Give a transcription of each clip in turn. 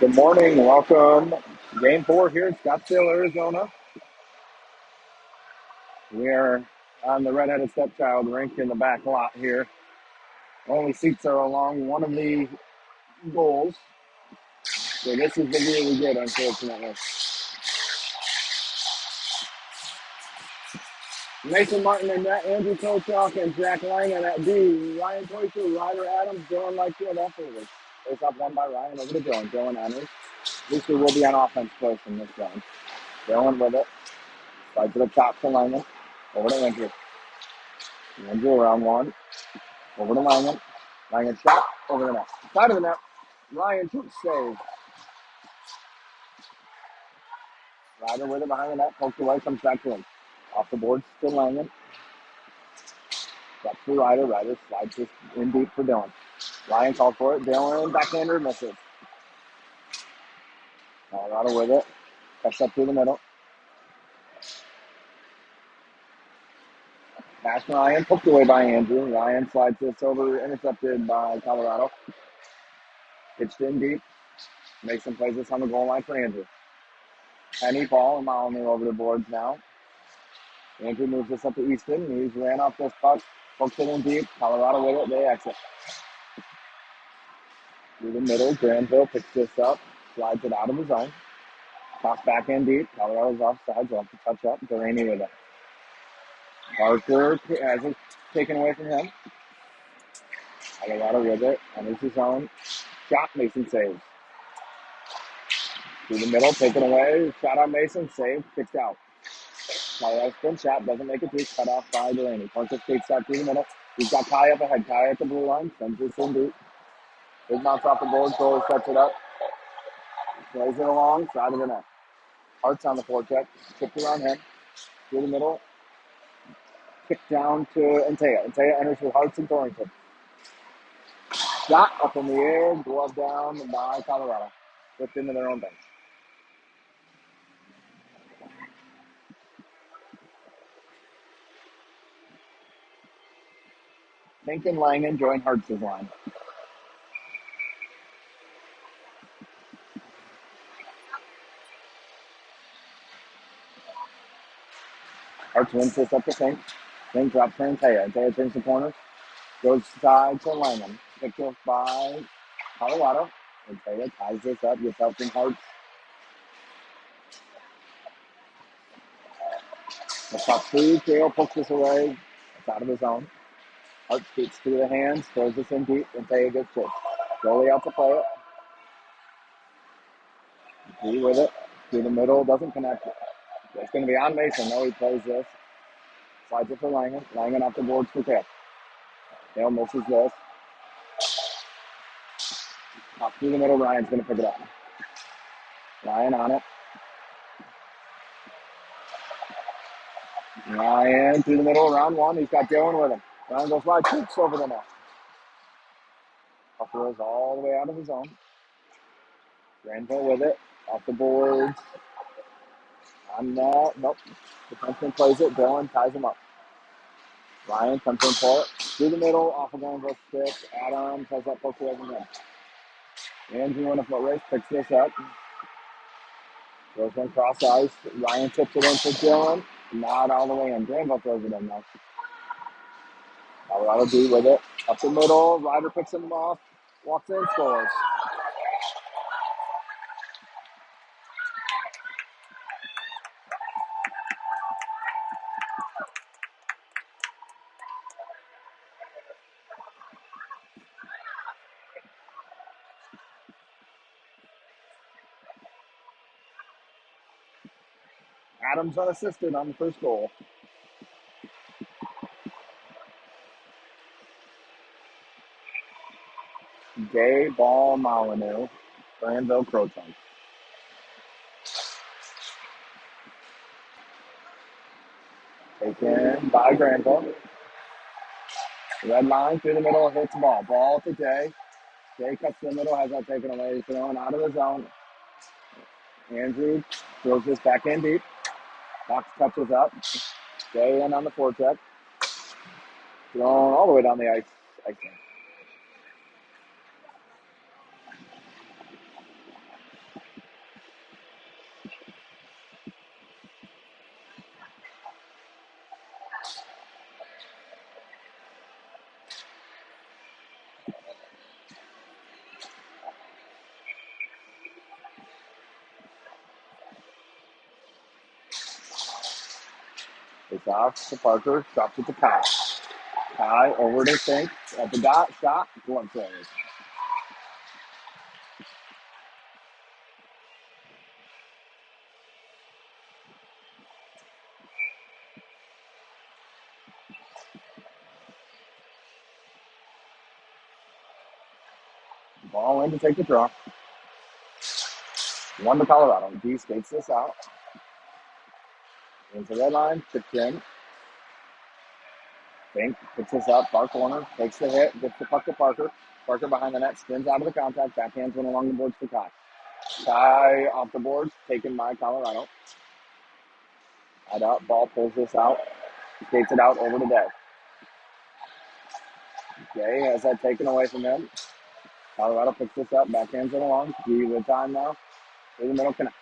Good morning. Welcome. Game 4 here in Scottsdale, Arizona. We are on the Redheaded Stepchild rink in the back lot here. Only seats are along one of the goals. So this is the view we get, unfortunately. Mason Martin and Andrew Kochok and Jack Langan at D. Ryan Toyster, Ryder Adams, Dylan Lightfield at forward. Face off one by Ryan over to Dylan. Dylan enters. Booster will be on offense close in this round. Dylan with it. Side to the top to Langan. Over to Andrew. Andrew around one. Over to Langan. Langan shot. Over the net. Side of the net. Ryan shoots. Save. Ryder with it behind the net. Poked away. Comes back to him. Off the board. Still Langan. That's for Ryder. Ryder slides just in deep for Dylan. Ryan called for it. Dylan backhander misses. Colorado with it. Cuts up through the middle. Pass Ryan. Poked away by Andrew. Ryan slides this over. Intercepted by Colorado. Pitched in deep. Mason plays this on the goal line for Andrew. Penny, Paul, and Molyneux over the boards now. Andrew moves this up to Easton. He's ran off this puck. Pokes it in deep. Colorado with it. They exit. Through the middle. Granville picks this up. Slides it out of his zone. Toss back in deep. Colorado's offside. They'll have to touch up. Delaney with it. Parker has it taken away from him. Colorado with it. Enters his zone. Shot. Mason saves. Through the middle. Taken away. Shot on Mason. Saved. Kicked out. Colorado spin shot. Doesn't make it through. Cut off by Delaney. Parker skates out through the middle. He's got Kai up ahead. Kai at the blue line. Sends this in deep. Big bounce off the board. Goalie sets it up. Plays it along. Side of the net. Hart's on the forecheck. Kicked around him. Through the middle. Kick down to Antea. Antea enters with Hartz and Thornton. Shot up in the air. Glove down by Colorado. Flipped into their own bench. Pink and Langan join Hartz's line. Hartz wins this up to Fink. Fink drops for Antea. Antea turns the corner. Goes side to Langan. Picked up by Colorado. And Taylor ties this up, gets help from Hartz. The top three, Kale pokes this away. It's out of the zone. Hart skates through the hands, throws this in deep, and Taya gets it. Goalie out to play it. G with it. Through the middle, doesn't connect it. It's going to be on Mason. No, he plays this. Slides it for Langen. Langen off the boards for Kale. Kale misses this. Off through the middle, Ryan's going to pick it up. Ryan on it. Ryan through the middle, round one. He's got Dylan with him. Ryan goes wide, shoots over the net. Puck rolls all the way out of the zone. Granville with it. Off the boards. On that. Nope. Defenseman plays it. Dylan ties him up. Ryan comes in for it. Through the middle, off of Granville's stick. Adams has that puck away from him. Andrew in a foot race, picks this up. Throws one cross ice. Ryan tips it in for Dylan. Not all the way in. Granville throws it in now. Colorado D with it. Up the middle. Ryder picks him off. Walks in, scores. Adams unassisted on the first goal. Gay Ball Molyneux. Granville Croton. Taken by Granville. Red line through the middle, hits ball. Ball to Jay. Jay cuts to the middle, has that taken away. He's throwing out of the zone. Andrew throws this back in deep. Fox touches up. Jay in on the forecheck. Thrown all the way down the ice. It's off to Parker. Drops it to Kai. Kai over to Fink. At the dot. Shot. Glove save. Ball in to take the draw. One to Colorado. D skates this out. Into the red line. Tipped in. Fink picks this up. Far corner. Takes the hit. Gets the puck to Parker. Parker behind the net. Spins out of the contact. Backhands one along the boards for Kai. Kai off the boards. Taken by Colorado. Head up. Ball pulls this out. Skates it out over to Day. Day has that taken away from him. Colorado picks this up. Backhands it along. G with time now. Through the middle connect.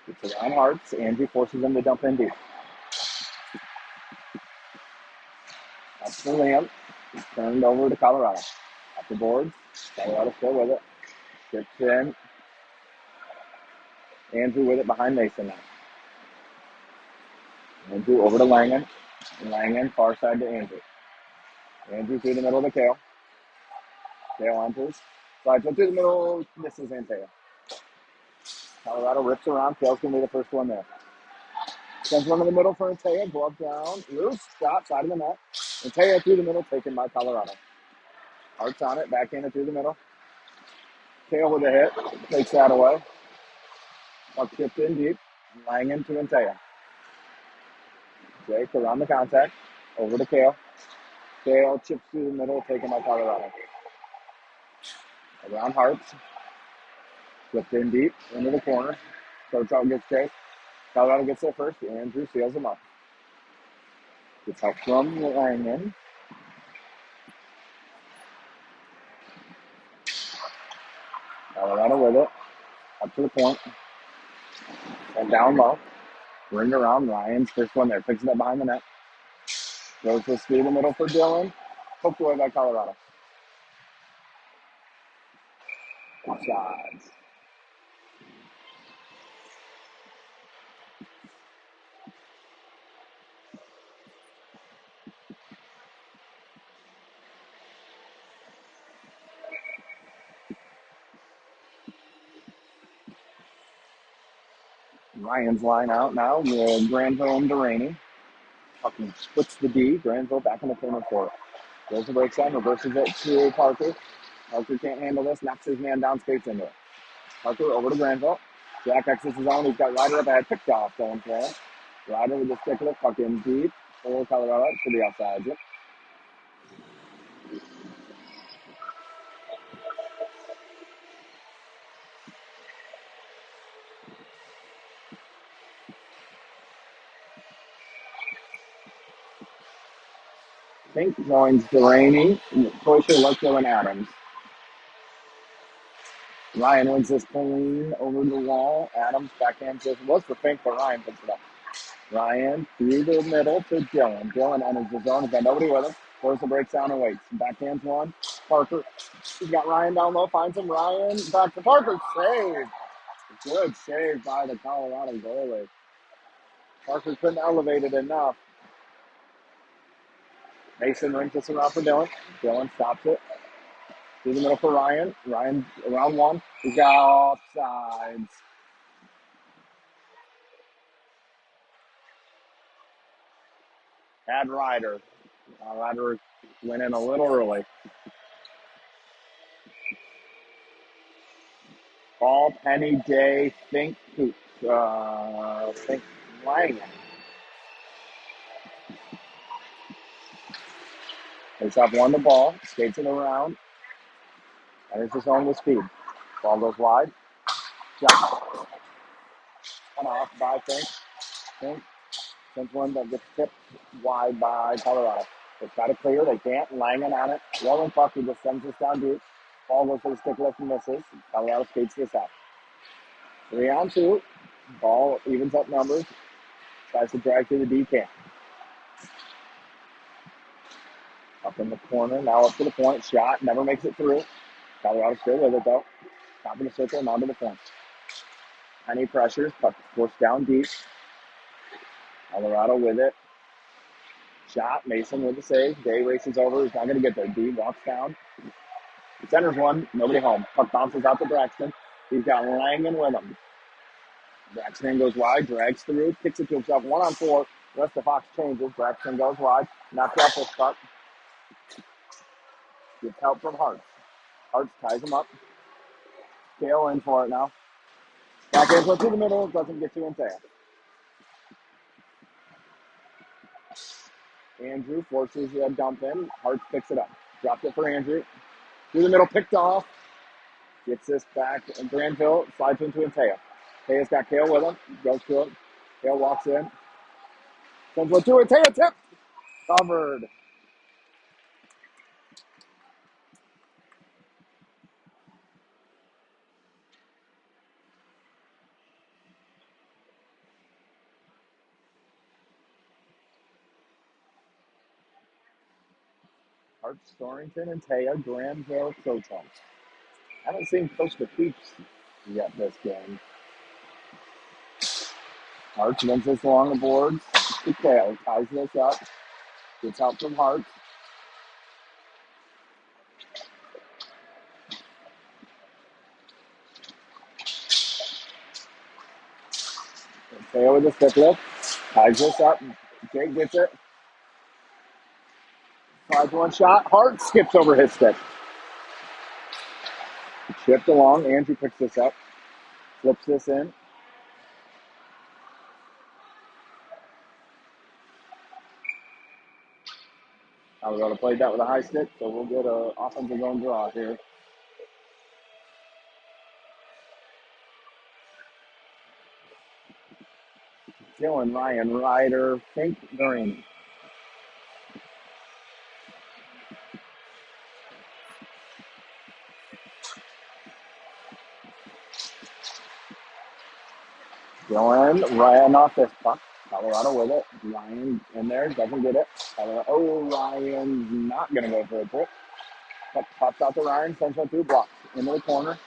It's around Hartz. Andrew forces him to dump in deep. Up to Liam. Turned over to Colorado. Off the boards. Colorado still with it. Gets in. Andrew with it behind Mason now. Andrew over to Langen. Langen far side to Andrew. Andrew through the middle of the Kale. Kale enters. Slides up through the middle. Misses Anteo. Colorado rips around. Kale's going to be the first one there. Sends one in the middle for Anteo. Glove down. Loose. Shot. Side of the net. Anteo through the middle. Taken by Colorado. Hart's on it. Backhanded through the middle. Kale with a hit. Takes that away. Puck tipped in deep. Langen to Anteo. Jake around the contact. Over to Kale. Kale chips through the middle. Taken by Colorado. Around Hartz. Flipped in deep. Into the corner. Coach out gets chased. Colorado gets there first. Andrew seals him up. Gets help from Langen. Colorado with it. Up to the point. And down low. Ring around. Ryan's first one there. Picks it up behind the net. Throws this through the middle for Dylan. Poked away by Colorado. Offsides. Ryan's line out now with Granville and Delaney. Fucking splits the D. Granville back in the corner for it. Goes the break side, reverses it to Parker. Parker can't handle this, knocks his man down, skates into it. Parker over to Granville. Jack exits his own. He's got Ryder up ahead. Picked off going for him. Ryder with the stick of it, fucking deep for Colorado to the outside. Yep. Fink joins Delaney, Koisha, Lecco, and Adams. Ryan wins this clean over the wall. Adams backhand says was for Fink, but Ryan picks it up. Ryan through the middle to Dylan. Dylan enters the zone. He's got nobody with him. Throws the breaks down and waits. Backhands one. Parker. He's got Ryan down low. Finds him. Ryan back to Parker. Save. Good save by the Colorado goalie. Parker couldn't elevate it enough. Mason rings this around for Dylan. Dylan stops it. Through the middle for Ryan. Ryan around one. He's got offsides. Had Ryder. Ryder went in a little early. Ball, Penny, Day, Think Lang. Takes off one to ball, skates it around, enters the zone with speed. Ball goes wide. Shot. Cut off by Think. Sends one that gets tipped wide by Colorado. They try to clear, they can't. Langen on it. Rolling puck, he just sends this down deep. Ball goes for the stick lift and misses. Colorado skates this out. 3-on-2. Ball evens up numbers. Tries to drag through the D can. Up in the corner, now up to the point. Shot, never makes it through. Colorado still with it though. Top of the circle, now to the point. Penny pressures, puck forced down deep. Colorado with it. Shot, Mason with the save. Day races over, he's not going to get there. D walks down. Centers one, nobody home. Puck bounces out to Braxton. He's got Langen with him. Braxton goes wide, drags through, kicks it to himself. 1-on-4. The rest of Fox changes. Braxton goes wide, knocks off this puck. Gets help from Hart. Hart ties him up. Kale in for it now. Back in to the middle, doesn't get to Antea. Andrew forces a dump in. Hart picks it up. Dropped it for Andrew. Through the middle, picked off. Gets this back. And Granville slides into Antea. Antea's got Kale with him. Goes to him. Kale walks in. Sends one to Antea. Tip. Covered. Hart, Storrington, Antea, Granville, Croton. Haven't seen Coach the Peeps yet this game. Hart wins this along the boards to Kale. Ties this up. Gets help from Hart. Kale with the stick lift. Ties this up. Jake gets it. Tries one shot. Hart skips over his stick. Chipped along. Andrew picks this up. Flips this in. Colorado played that with a high stick, so we'll get an offensive zone draw here. Dylan, Ryan, Ryder, Fink, Green. Dylan, Ryan off this puck. Colorado with it. Ryan in there, doesn't get it. Ryan's not going to go for a pull. Puck pops out to Ryan, sends one through, blocks into the corner.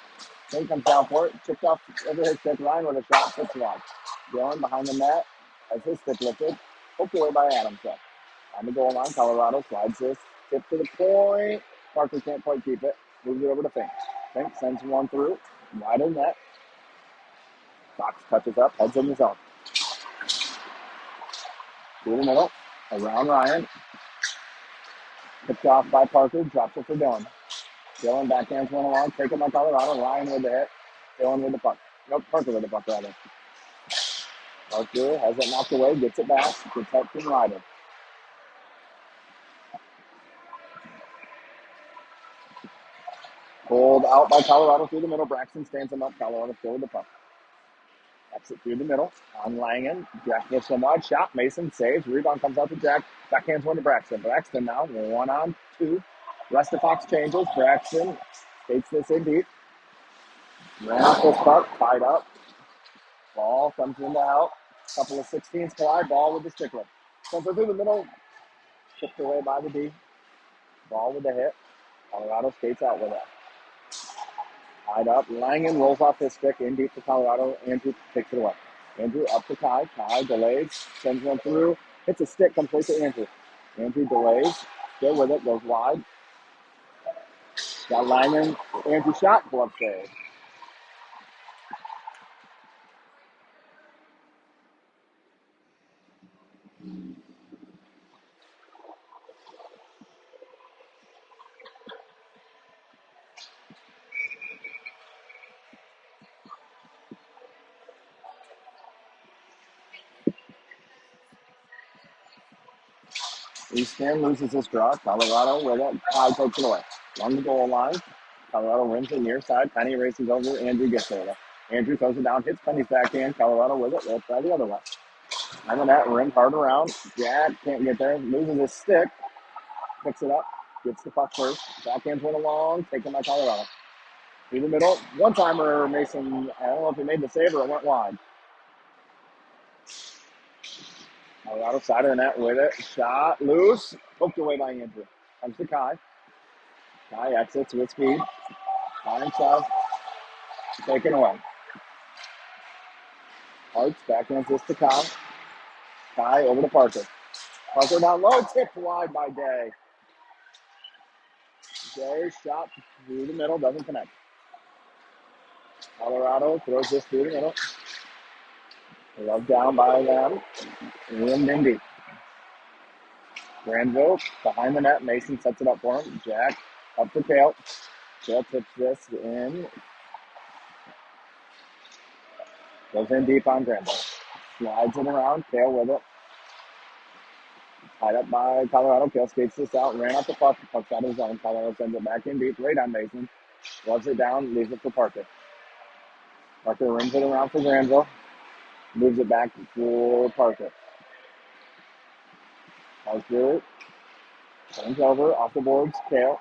Fink comes down for it, chipped off over his stick. Ryan with a shot, tips wide. Dylan behind the net has his stick lifted, poked away by Adams. On the goal line, Colorado slides this tip to the point. Parker can't quite keep it. Moves it over to Fink. Fink sends one through, wide in net. Fox touches up, heads in the zone. Through the middle, around Ryan. Picked off by Parker, drops it for Dylan. Dylan backhands one along, taken by Colorado. Ryan with the hit. Dylan with the puck. Nope, Parker with the puck rather. Parker has it knocked away, gets it back, gets help from Ryder. Pulled out by Colorado through the middle. Braxton stands him up. Colorado still with the puck. Exit through the middle. On Langen. Jack gets some wide shot. Mason saves. Rebound comes out to Jack. Backhands one to Braxton. Braxton now 1-on-2. Rest of Fox changes. Braxton takes this in deep. Ran off this puck. Tied up. Ball comes into out. Couple of 16s collide. Ball with the stickler. Comes through the middle. Tipped away by the D. Ball with the hit. Colorado skates out with it. Tied up. Langen rolls off his stick in deep to Colorado. Andrew takes it away. Andrew up to Kai. Kai delays. Sends one through. Hits a stick. Comes right to Andrew. Andrew delays. Still with it. Goes wide. Got Langen. Andrew shot. Glove save. Easton loses his draw. Colorado with it. Kai takes it away. Along the goal line. Colorado wins it near side. Penny races over. Andrew gets it. Andrew throws it down. Hits Penny's backhand. Colorado with it. They'll try the other way. I'm in that rim. Hard around. Jack can't get there. Loses his stick. Picks it up. Gets the puck first. Backhands went along. Taken by Colorado. Through the middle. One-timer Mason. I don't know if he made the save or it went wide. Colorado side of the net with it. Shot loose. Poked away by Andrew. Comes to Kai. Kai exits with speed. By himself. Taken away. Hart's backhands this to Kai. Kai over to Parker. Parker down low. Tipped wide by Day. Day shot through the middle. Doesn't connect. Colorado throws this through the middle. Love down by them. Rimmed in deep. Granville behind the net. Mason sets it up for him. Jack up to Kale. Kale tips this in. Goes in deep on Granville. Slides it around. Kale with it. Tied up by Colorado. Kale skates this out. Ran off the puck. The puck's out of his zone. Colorado sends it back in deep. Right on Mason. Loves it down. Leaves it for Parker. Parker rims it around for Granville. Moves it back for Parker. Parker turns over. Off the boards. Kale.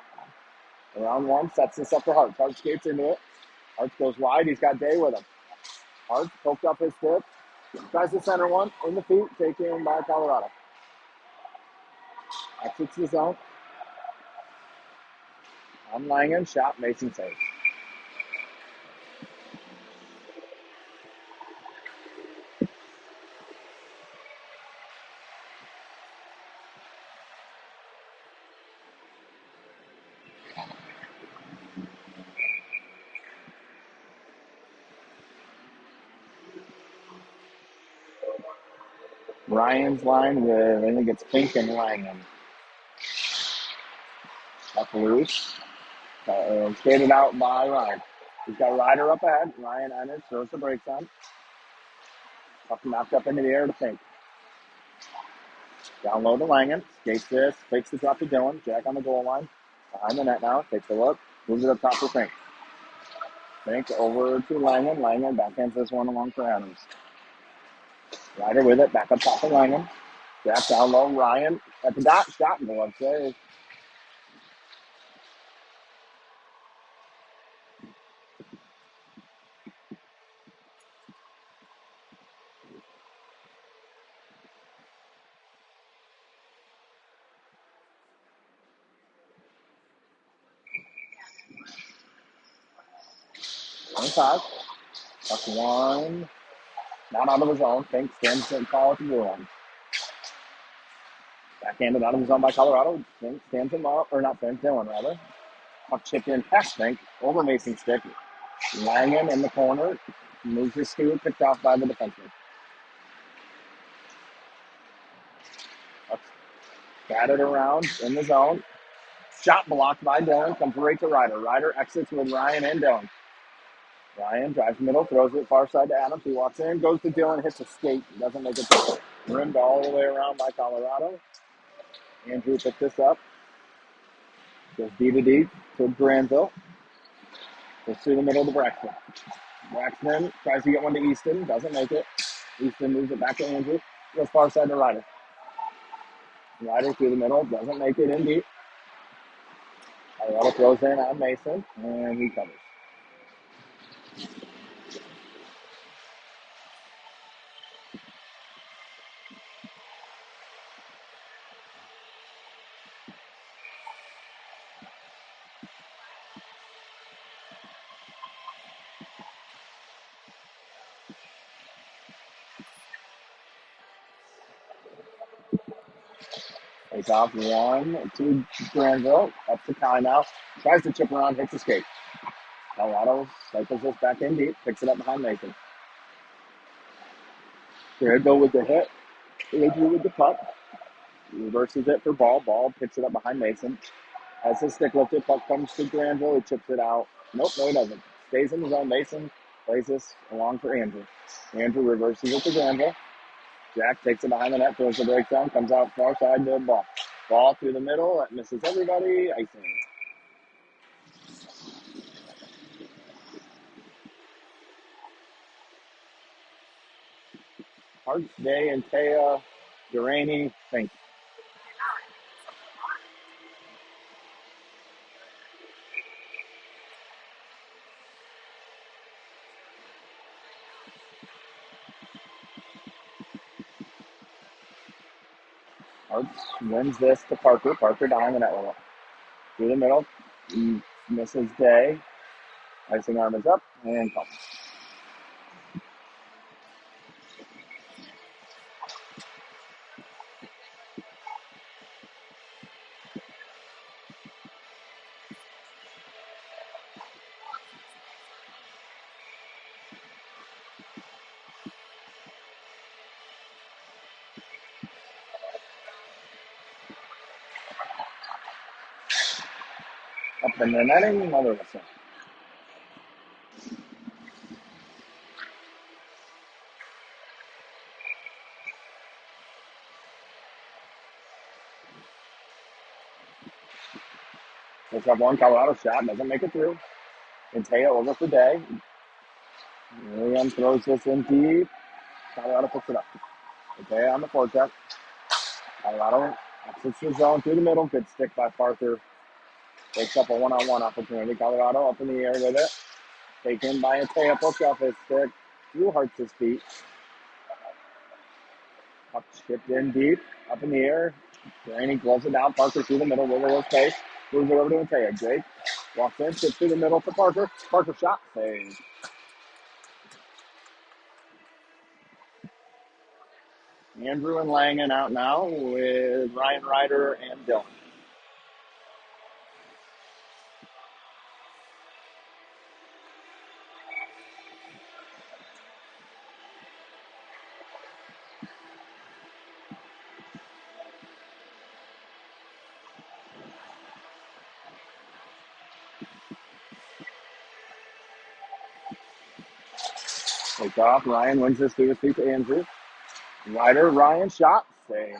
Around one. Sets this up for Hart. Hart skates into it. Hart goes wide. He's got Day with him. Hart poked up his stick. Tries the center one. In the feet. Taken by Colorado. Exits the zone. On Langen. Shot. Mason saves. Ryan's line with, I think it's Fink and Langen. Up loose. Skated out by Ryan. He's got Ryder up ahead. Ryan enters, throws the brakes on. Puck knocked up into the air to Fink. Down low to Langen. Skates this. Fakes the drop to Dylan. Jack on the goal line. Behind the net now. Takes a look. Moves it up top for Fink. Fink over to Langen. Langen backhands this one along for Adams. Ryder with it. Back up top for Langen. Jack down low. Ryan at the dot. Shot and glove save. 5. That's one. Not out of the zone. Fink stands and call at the blue line. Backhanded out of the zone by Colorado. Fink stands him up, or not Fink, Dylan rather. Puck chipped in past Fink over Mason's stick. Langen in the corner. Moves his scoop, picked off by the defenseman. Puck batted around in the zone. Shot blocked by Dylan. Comes right to Ryder. Ryder exits with Ryan and Dylan. Ryan drives middle, throws it far side to Adams. He walks in, goes to Dylan, hits a skate. Doesn't make it through. Rimmed all the way around by Colorado. Andrew picked this up. Goes D to D to Granville. Goes through the middle to Braxton. Braxton tries to get one to Easton. Doesn't make it. Easton moves it back to Andrew. Goes far side to Ryder. Ryder through the middle. Doesn't make it in deep. Colorado throws in on Mason. And he covers. Takes off 1 to Granville. Up to Kai now. Tries to chip around. Hits escape. Colorado cycles this back in deep. Picks it up behind Mason. Granville with the hit. Andrew with the puck. Reverses it for Ball. Ball picks it up behind Mason. As his stick lifted, puck comes to Granville. He chips it out. Nope, no he doesn't. Stays in the zone. Mason plays this along for Andrew. Andrew reverses it to Granville. Jack takes it behind the net, throws the breakdown, comes out far side to Ball. Ball through the middle. That misses everybody. Icing. Hard day in Taya, Durani, Fink. Hartz wins this to Parker. Parker down the net through the middle. He misses Day. Icing arm is up and comes. Up in the netting, another whistle. Picks up one Colorado shot, doesn't make it through. And Taya over for Day. William throws this in deep. Colorado picks it up. Taya on the forecheck. Colorado exits the zone through the middle. Good stick by Parker. Takes up a one-on-one opportunity. Colorado up in the air with it. Taken by Taya. Push off his stick. Through Hart's feet. Puck chipped in deep. Up in the air. Durani gloves it down. Parker through the middle with a little space. Moves it over to Taya. Jake walks in. Chips through the middle for Parker. Parker shot. Save. Andrew and Langen out now with Ryan Ryder and Dylan. Takes off. Ryan wins this through his feet to Andrew. Ryder, Ryan shot. Save.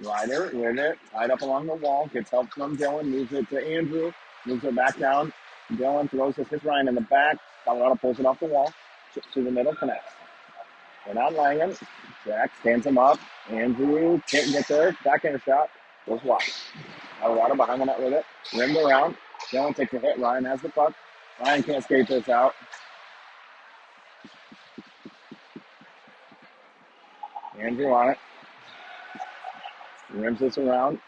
Ryder with it, tied up along the wall, gets help from Dylan, moves it to Andrew, moves it back down. Dylan throws it, hits Ryan in the back. Colorado pulls it off the wall, chips to the middle, connects. And on Langen, Jack stands him up. Andrew can't get there, backhand shot, goes wide. Colorado behind the net with it, rimmed around. Dylan takes a hit, Ryan has the puck. Ryan can't skate this out. Andrew on it. Rims this around.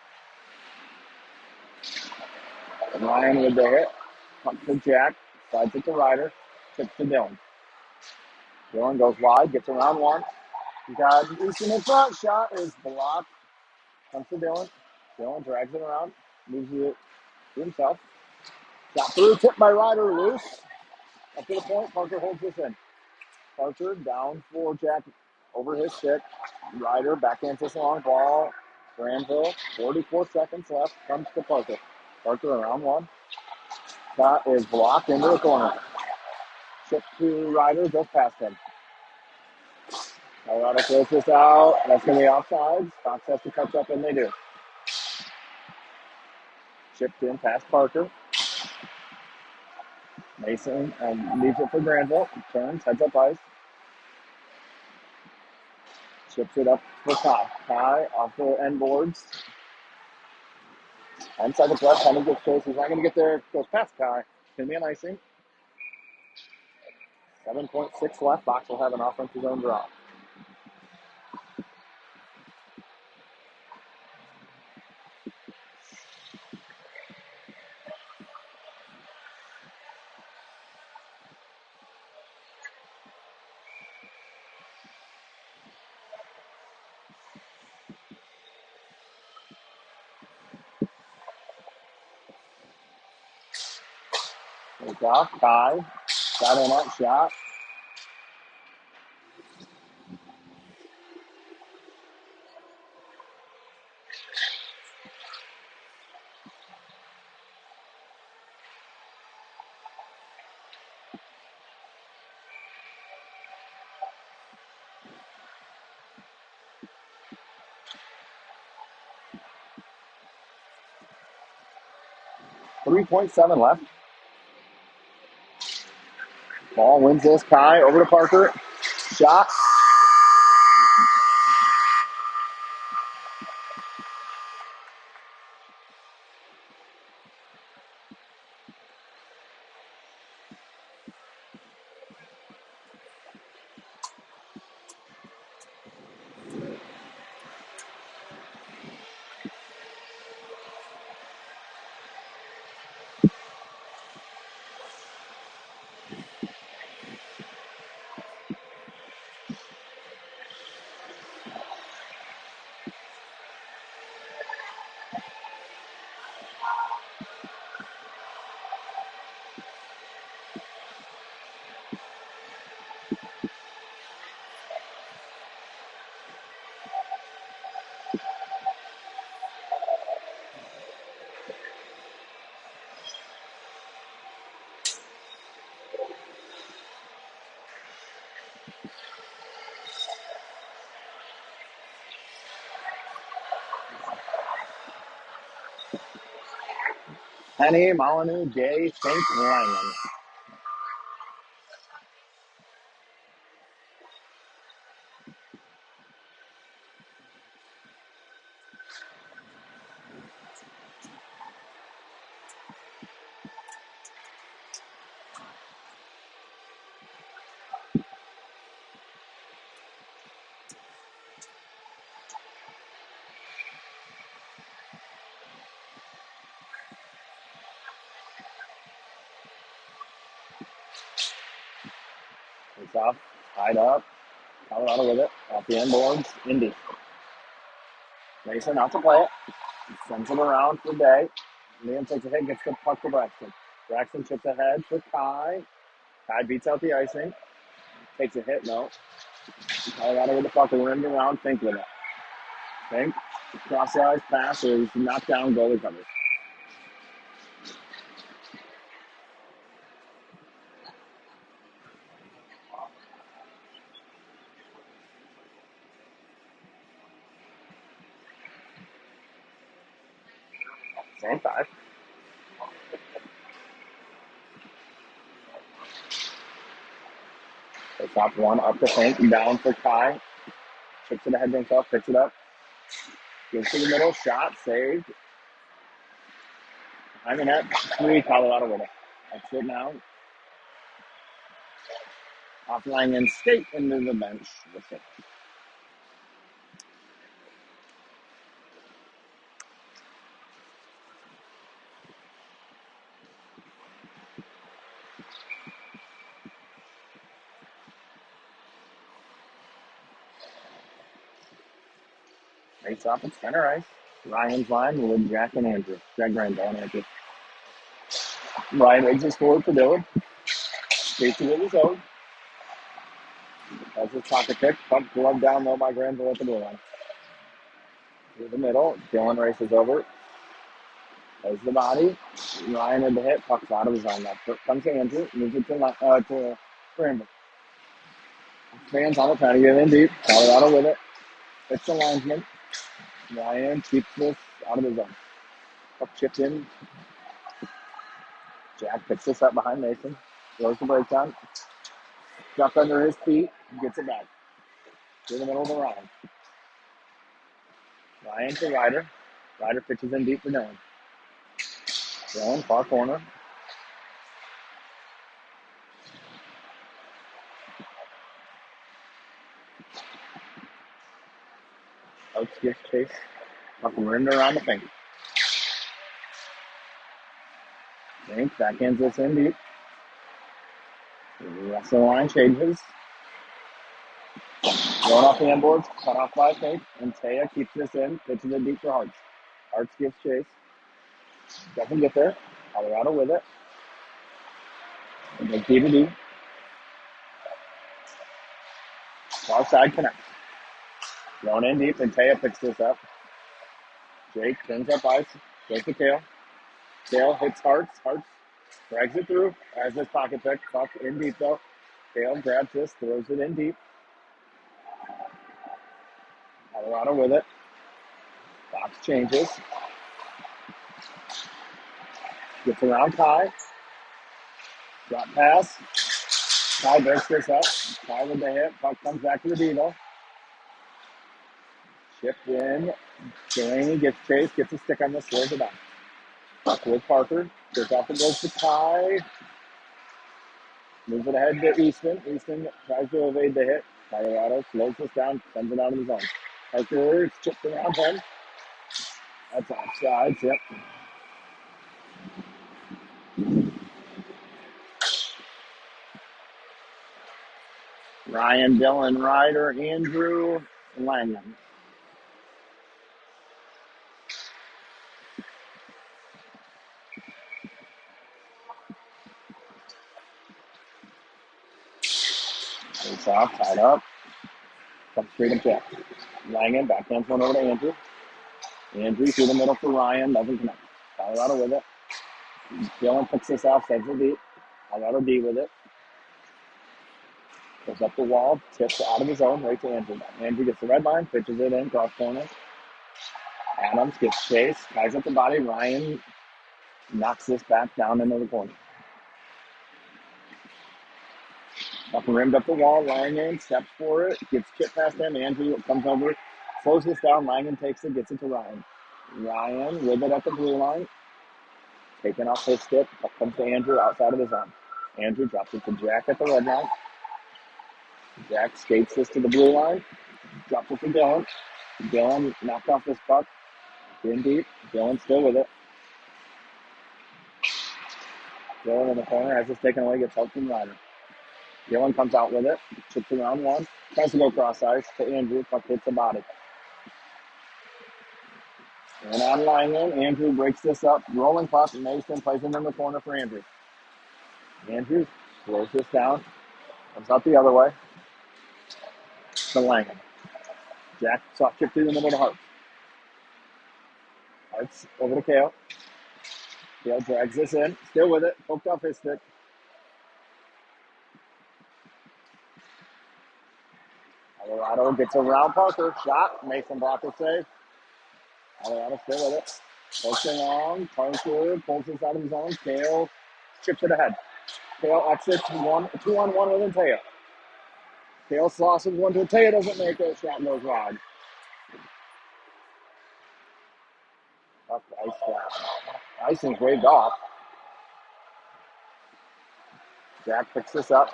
Ryan with the hit. Pump to Jack. Slides it to Ryder. Tips to Dylan. Dylan goes wide. Gets around one. Got Easton in front. Shot is blocked. Comes to Dylan. Dylan drags it around. Moves it to himself. Got through. Tipped by Ryder. Loose. Up to the point. Parker holds this in. Parker down for Jack over his stick. Ryder backhands this long ball. Granville, 44 seconds left. Comes to Parker. Parker around one. Shot is blocked into the corner. Chip to Ryder, goes past him. Colorado throws this out. That's going to be offsides. Fox has to catch up, and they do. Chipped in past Parker. Mason leaves it for Granville. Turns, heads up ice. Chips it up for Kai. Kai off the end boards. 10 seconds left. Henry gets close. He's not going to get there. Goes past Kai. It's going to be an icing. 7.6 left. Box will have an offensive zone draw. Take off. Kai. Got in that shot. 3.7 left. Ball wins this. Kai over to Parker. Shot. 10 Molyneux, Gay, St. Langan. It's off. Tied up. Colorado with it. Off the end boards. Indy. Mason out to play it. Sends it around for Day. Liam takes a hit, gets the puck to Braxton. Braxton chips ahead for Kai. Kai beats out the icing. Takes a hit, no. Colorado with the puck, rimmed around. Fink with it. Fink. Cross-eyes pass is knocked down. Goalie covers. Same 5. They top one up to Fink. Down for Kai. Chips it ahead to himself. Picks it up. Gives to the middle. Shot. Saved. Behind the net. 3. Colorado with it. That's it now. Off Langen skate into the bench. Face off at center ice. Ryan's line with Jack and Andrew. Jack Randall and Andrew. Ryan raises forward for Dylan. Skates it with his own. Has his pocket pick. Pump glove down low by Granville at the blue line. Through the middle. Dylan races over. Plays the body. Ryan with the hit. Puck's out of his own. Now comes to Andrew. Moves it to Granville. Fans on it, trying to get in deep. Colorado with it. It's the linesman. Ryan keeps this out of his own. Puck chipped in. Jack picks this up behind Mason. Throws the breakdown. Duck under his feet. Gets it back. Through the middle of the Ryan. Ryan to Ryder. Ryder pitches in deep for Dylan. Dylan, far corner. Oates gets chase. Puck rimmed around the finger. Bank backhands this in deep. The rest of the line changes. Going off the inboards, cut off by Fake, and Taya keeps this in, pitches it deep for Hartz. Hartz gives chase. Doesn't get there. Colorado with it. And they keep it deep. Far side connects. Thrown in deep, and Taya picks this up. Jake turns up ice, goes to Kale. Kale hits Hartz. Hartz drags it through. Has his pocket pick. Puck in deep though. Kale grabs this, throws it in deep. Colorado with it. Box changes. Gets around Kai. Drop pass. Kai breaks this up. Kai with the hit. Puck comes back to the Devo. Shipped in. Delaney gets chased. Gets a stick on this. Throws it back. Puck with Parker. Goes off and goes to Kai. Moves it ahead to Easton. Easton tries to evade the hit. Colorado slows this down. Sends it out of the zone. Parker chipped around him. That's offside. Yep. Ryan, Dylan, Ryder, Andrew, Langham. Face off, tied up. Comes straight and check. Langham, backhands one over to Andrew. Andrew through the middle for Ryan, doesn't connect. Colorado with it. Dylan picks this off, sends it deep. Colorado D with it. Goes up the wall, tips out of his own, right to Andrew. Andrew gets the red line, pitches it in, cross corner. Adams gets chased, ties up the body. Ryan knocks this back down into the corner. Up and rimmed up the wall. Langen steps for it, gets chipped past him. Andrew comes over, slows this down. Langen takes it, gets it to Ryan. Ryan with it at the blue line. Taking off his stick, comes to Andrew outside of his arm. Andrew drops it to Jack at the red line. Jack skates this to the blue line. Drops it to Dylan. Dylan knocked off this puck. In deep. Dylan still with it. Dylan in the corner has this taken away, gets help from Ryder. Dylan comes out with it. Chips around one. Tries to go cross ice to Andrew. Puck hits the body. And on Langen, Andrew breaks this up. Rolling puck. Mason plays it in the corner for Andrew. Andrew slows this down. Comes out the other way. To Langen. Jack soft chip through the middle to Hart. Hart's over to Kale. Kale drags this in. Still with it. Poked off his stick. Colorado gets around Parker. Shot. Mason blocker save. Colorado still with it. Pokes it long. Parker pulls this out of his own. Kale chips it ahead. Kale exits 2-on-1 with Taya. Kale slosses one to Taya, doesn't make it. Shot goes wide. Up ice shot. Icing's waved off. Jack picks this up.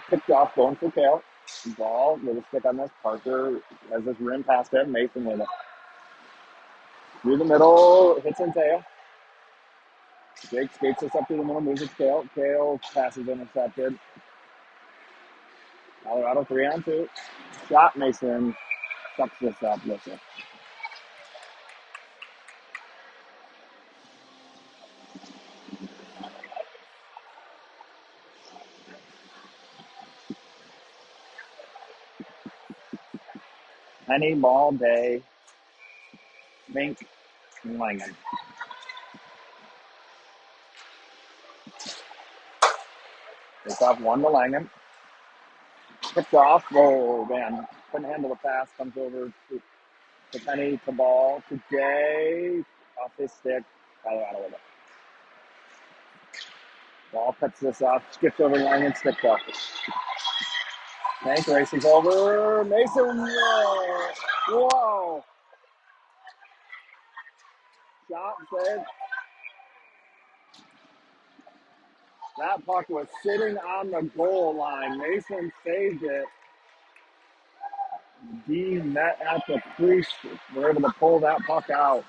Picked off, going for Kale. Ball with a stick on this. Parker has this rim past him. Mason with it. Through the middle, hits Inteo. Jake skates this up through the middle, moves it to Kale. Kale passes intercepted. Colorado 3-on-2. Shot Mason. Sucks this up. Listen. Penny, Ball, Day, Mink, and Langan. It's off one to Langan. Picked off. Oh, man. Couldn't handle the pass. Comes over to Penny, to Ball, to Day. Off his stick. Colorado with it. Ball cuts this off. Skips over Langan. Stick up. Hank races over. Mason. Whoa. Shot save. That puck was sitting on the goal line. Mason saved it. D met at the crease. We're able to pull that puck out.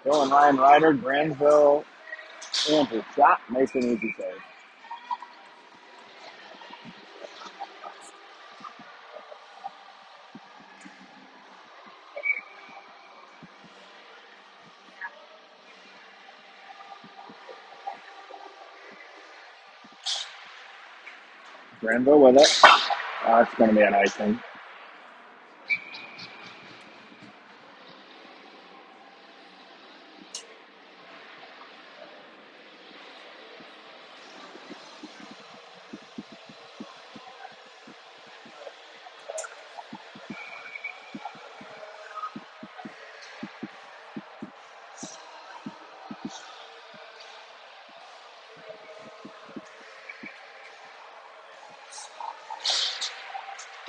Bill and Ryan Ryder, Granville, Andrew shot. Mason easy save. Granville with it. It's going to be an icing.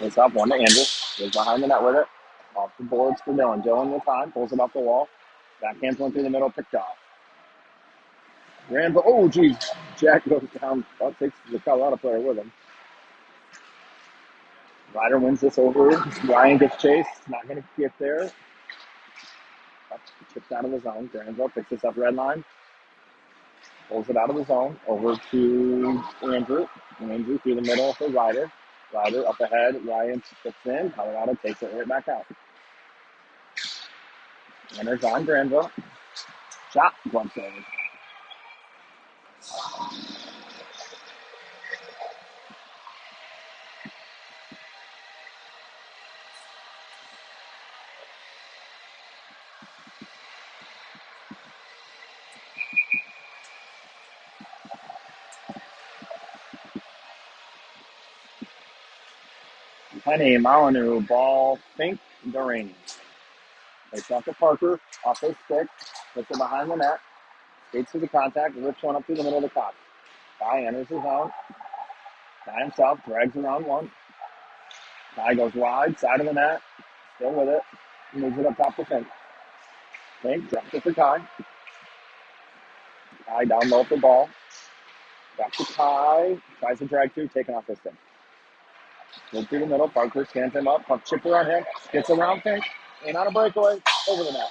It's up one to Andrew. Goes behind the net with it. Off the boards for Dylan. Dylan with time. Pulls it off the wall. Backhand one through the middle. Picked off. Granville. Oh, geez. Jack goes down. Well, takes the Colorado player with him. Ryder wins this over. Ryan gets chased. Not going to get there. Chipped out of the zone. Granville picks this up red line. Pulls it out of the zone. Over to Andrew. Andrew through the middle for Ryder. Ryder up ahead. Ryan fits in. Colorado takes it right back out. Runners on Granville. Shot. Glove save. Penny, Molyneux, Ball, Fink, Duraney. Takes off to Parker. Off his stick. Puts it behind the net. Skates to the contact. Rips one up through the middle of the top. Guy enters the zone. Guy himself drags around one. Guy goes wide. Side of the net. Still with it. Moves it up top to Fink. Fink drops it for Kai. Kai down low for Ball. Back to Kai. Tries to drag through. Taking off his stick. Move through the middle. Parker stands him up. Puck chipper on him. Gets around Fink. In on a breakaway. Over the net.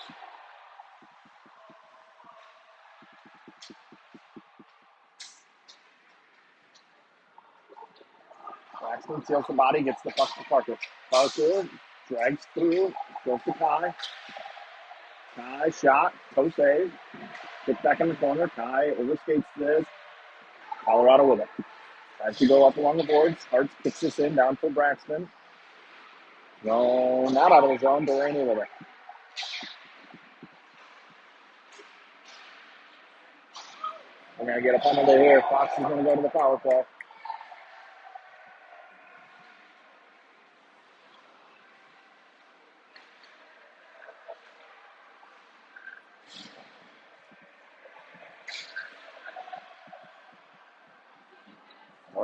Braxton seals the body. Gets the puck to Parker. Parker drags through. Goes to Kai. Kai shot. Toe save. Gets back in the corner. Kai overskates this. Colorado with it. Tries to go up along the boards. Hartz kicks this in. Down for Braxton. No, not out of the zone. Duraney with it. We're going to get a penalty here. Fox is going to go to the power play.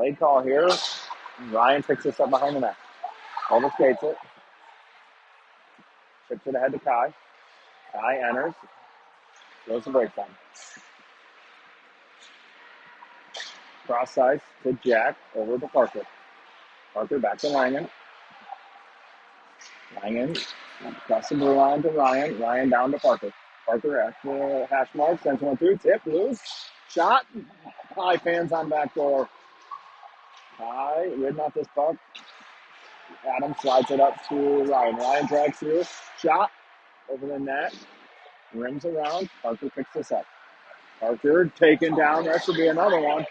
Late call here. Ryan picks this up behind the net. Overskates it. Chips it ahead to Kai. Kai enters. Goes to break time. Cross ice to Jack. Over to Parker. Parker back to Langen. Langen across the blue line to Ryan. Ryan down to Parker. Parker at the hash mark. Sends one through. Tip. Loose. Shot. Kai fans on back door. Kai ridden off this puck. Adam slides it up to Ryan. Ryan drags through. Shot over the net. Rims around. Parker picks this up. Parker taken down. That should be another one.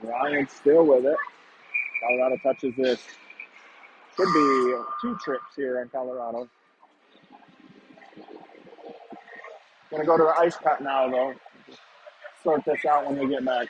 Ryan still with it. Colorado touches this. Could be 2 trips here in Colorado. Gonna go to the ice cut now, though. Sort this out when we get back.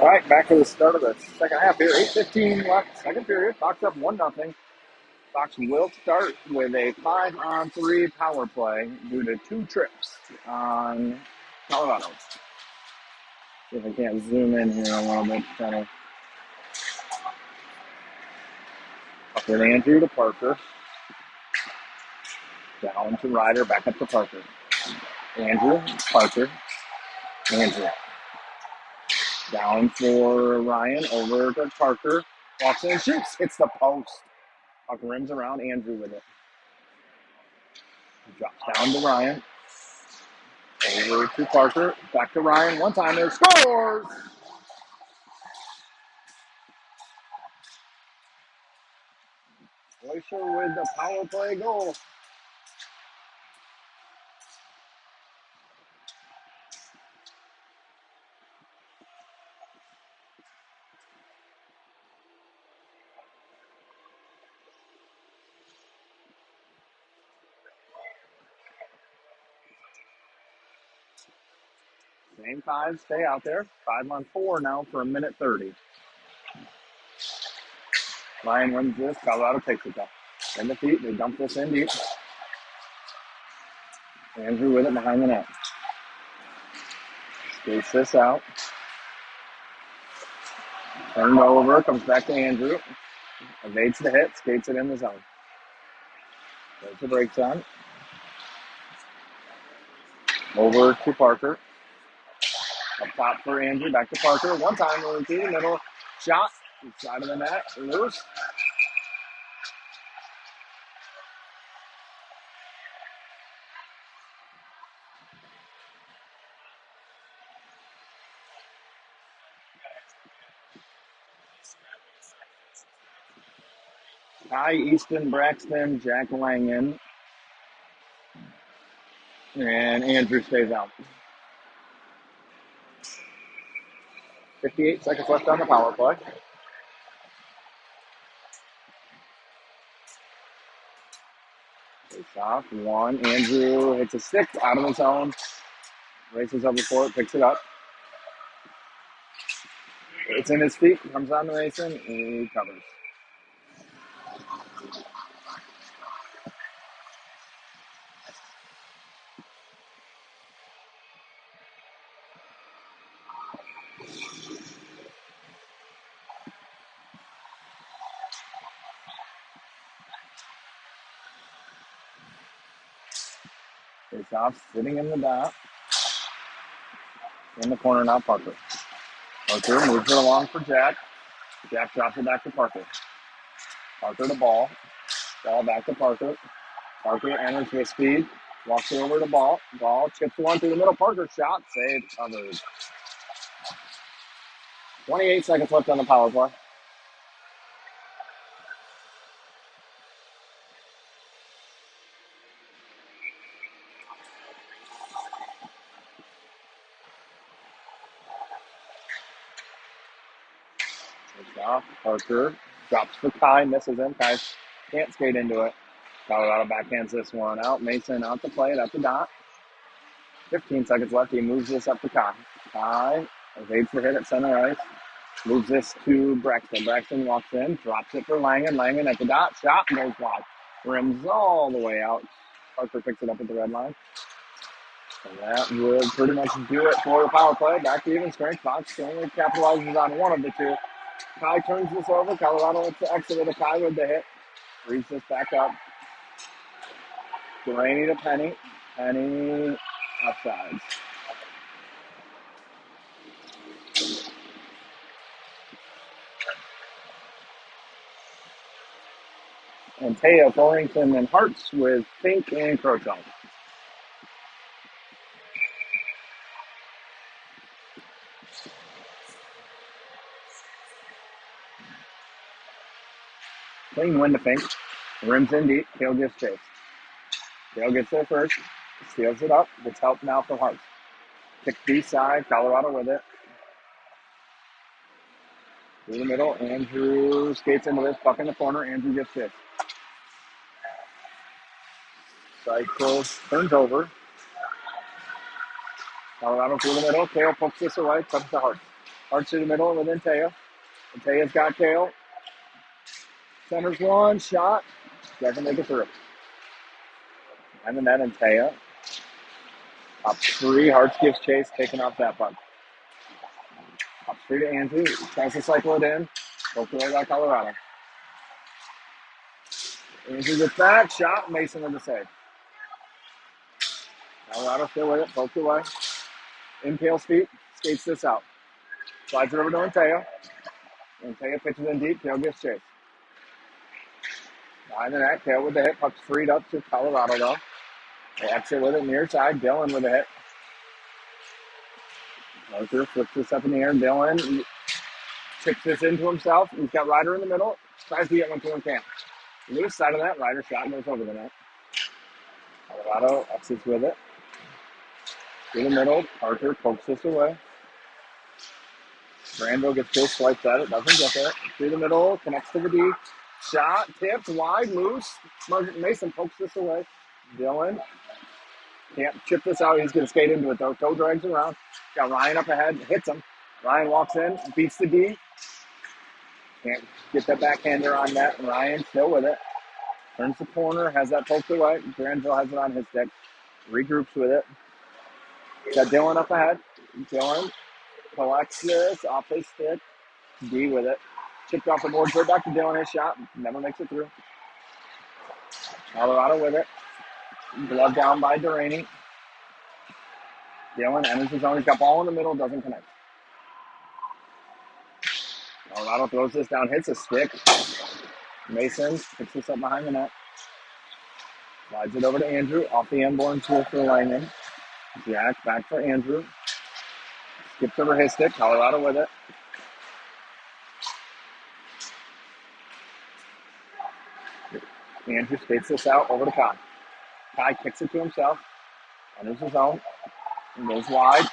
All right, back to the start of the second half here. 8:15 left, second period. Fox up 1-0. Fox will start with a 5-on-3 power play due to 2 trips on Colorado. See if I can't zoom in here a little bit. Kind of up with Andrew to Parker. Down to Ryder, back up to Parker. Andrew, Parker, Andrew. Down for Ryan, over to Parker. Walks in and shoots. Hits the post. Puck rims around Andrew with it. Drops down to Ryan. Over to Parker. Back to Ryan. One timer. Scores! Glacier with the power play goal. Same 5 stay out there. 5-on-4 now for 1:30. Ryan wins this. Colorado takes it though. In the feet. They dump this in deep. Andrew with it behind the net. Skates this out. Turned over. Comes back to Andrew. Evades the hit. Skates it in the zone. There's the break zone. Over to Parker. Up top for Andrew. Back to Parker. One time over through the middle. Shot. Side of the net. Loose. Ty Easton, Braxton, Jack Langen, and Andrew stays out. 58 seconds left on the power play. Face off. One. Andrew hits a stick out of the zone. Races over for it. Picks it up. It's in his feet. Comes on to Mason. And he covers. Face off. Sitting in the dot. In the corner now, Parker. Parker moves it along for Jack. Jack drops it back to Parker. Parker to ball. Ball back to Parker. Parker enters with speed. Walks it over to ball. Ball chips one through the middle. Parker shot. Save. Covered. 28 seconds left on the power play. Takes off. Parker drops for Kai. Misses him. Kai can't skate into it. Colorado backhands this one out. Mason out to play it at the dot. 15 seconds left. He moves this up to Kai. Kai evades the hit at center ice. Moves this to Braxton. Braxton walks in. Drops it for Langen. Langen at the dot. Shot. Goes wide. Rims all the way out. Parker picks it up at the red line. And that would pretty much do it for the power play. Back to even strength. Fox only capitalizes on one of the two. Kai turns this over. Colorado lets the exit of the Kai with the hit. Reads this back up. Delaney to Penny. Penny offsides. And Taya, Thorrington, and Hartz with Fink and Crocell. Clean win to Fink. Rims in deep. Kale gets chased. Kale gets there first. Steals it up. Gets help now from Hartz. Kick B side. Colorado with it. Through the middle. Andrew skates into this. Puck in the corner. Andrew gets hit. Cycles. Turns over. Colorado through the middle. Kale pokes this away. Comes to Hartz. Arch to the middle with Antaya. Antaya's got Kale. Centers one, shot. Doesn't make it through. And the net, Antaya. Up three, Hartz gives chase, taking off that puck. Up three to Andrew. Tries to cycle it in. Poked away by Colorado. Andrew gets back, shot, Mason with the save. Colorado still with it, poked away. In Kale's feet, skates this out. Slides it over to Antaya. Antaya pitches in deep, Kale gives chase. Behind the net, Kale with the hit, puck's freed up to Colorado though. They exit with it near side, Dylan with a hit. Arthur flips this up in the air, Dylan chips this into himself. He's got Ryder in the middle, tries to get one to him, can't. Loose side of that, Ryder shot goes over the net. Colorado exits with it. Through the middle, Parker pokes this away. Granville gets this, swipes at it, doesn't get there. Through the middle, connects to the D. Shot, tipped, wide, loose. Mason pokes this away. Dylan can't chip this out. He's going to skate into it, though. Toe drags around. Got Ryan up ahead, hits him. Ryan walks in, beats the D. Can't get that backhander on net. Ryan still with it. Turns the corner, has that poked away. Granville has it on his stick. Regroups with it. Got Dylan up ahead. Dylan collects this off his stick. D with it. Chipped off the board. Right back to Dylan. His shot. Never makes it through. Colorado with it. Glove down by Duraney. Dylan enters his zone. He's got ball in the middle. Doesn't connect. Colorado throws this down. Hits a stick. Mason picks this up behind the net. Slides it over to Andrew. Off the end board for Langen. Jack back for Andrew. Skips over his stick. Colorado with it. Andrew skates this out over to Kai. Kai kicks it to himself. Enters his zone. And goes wide.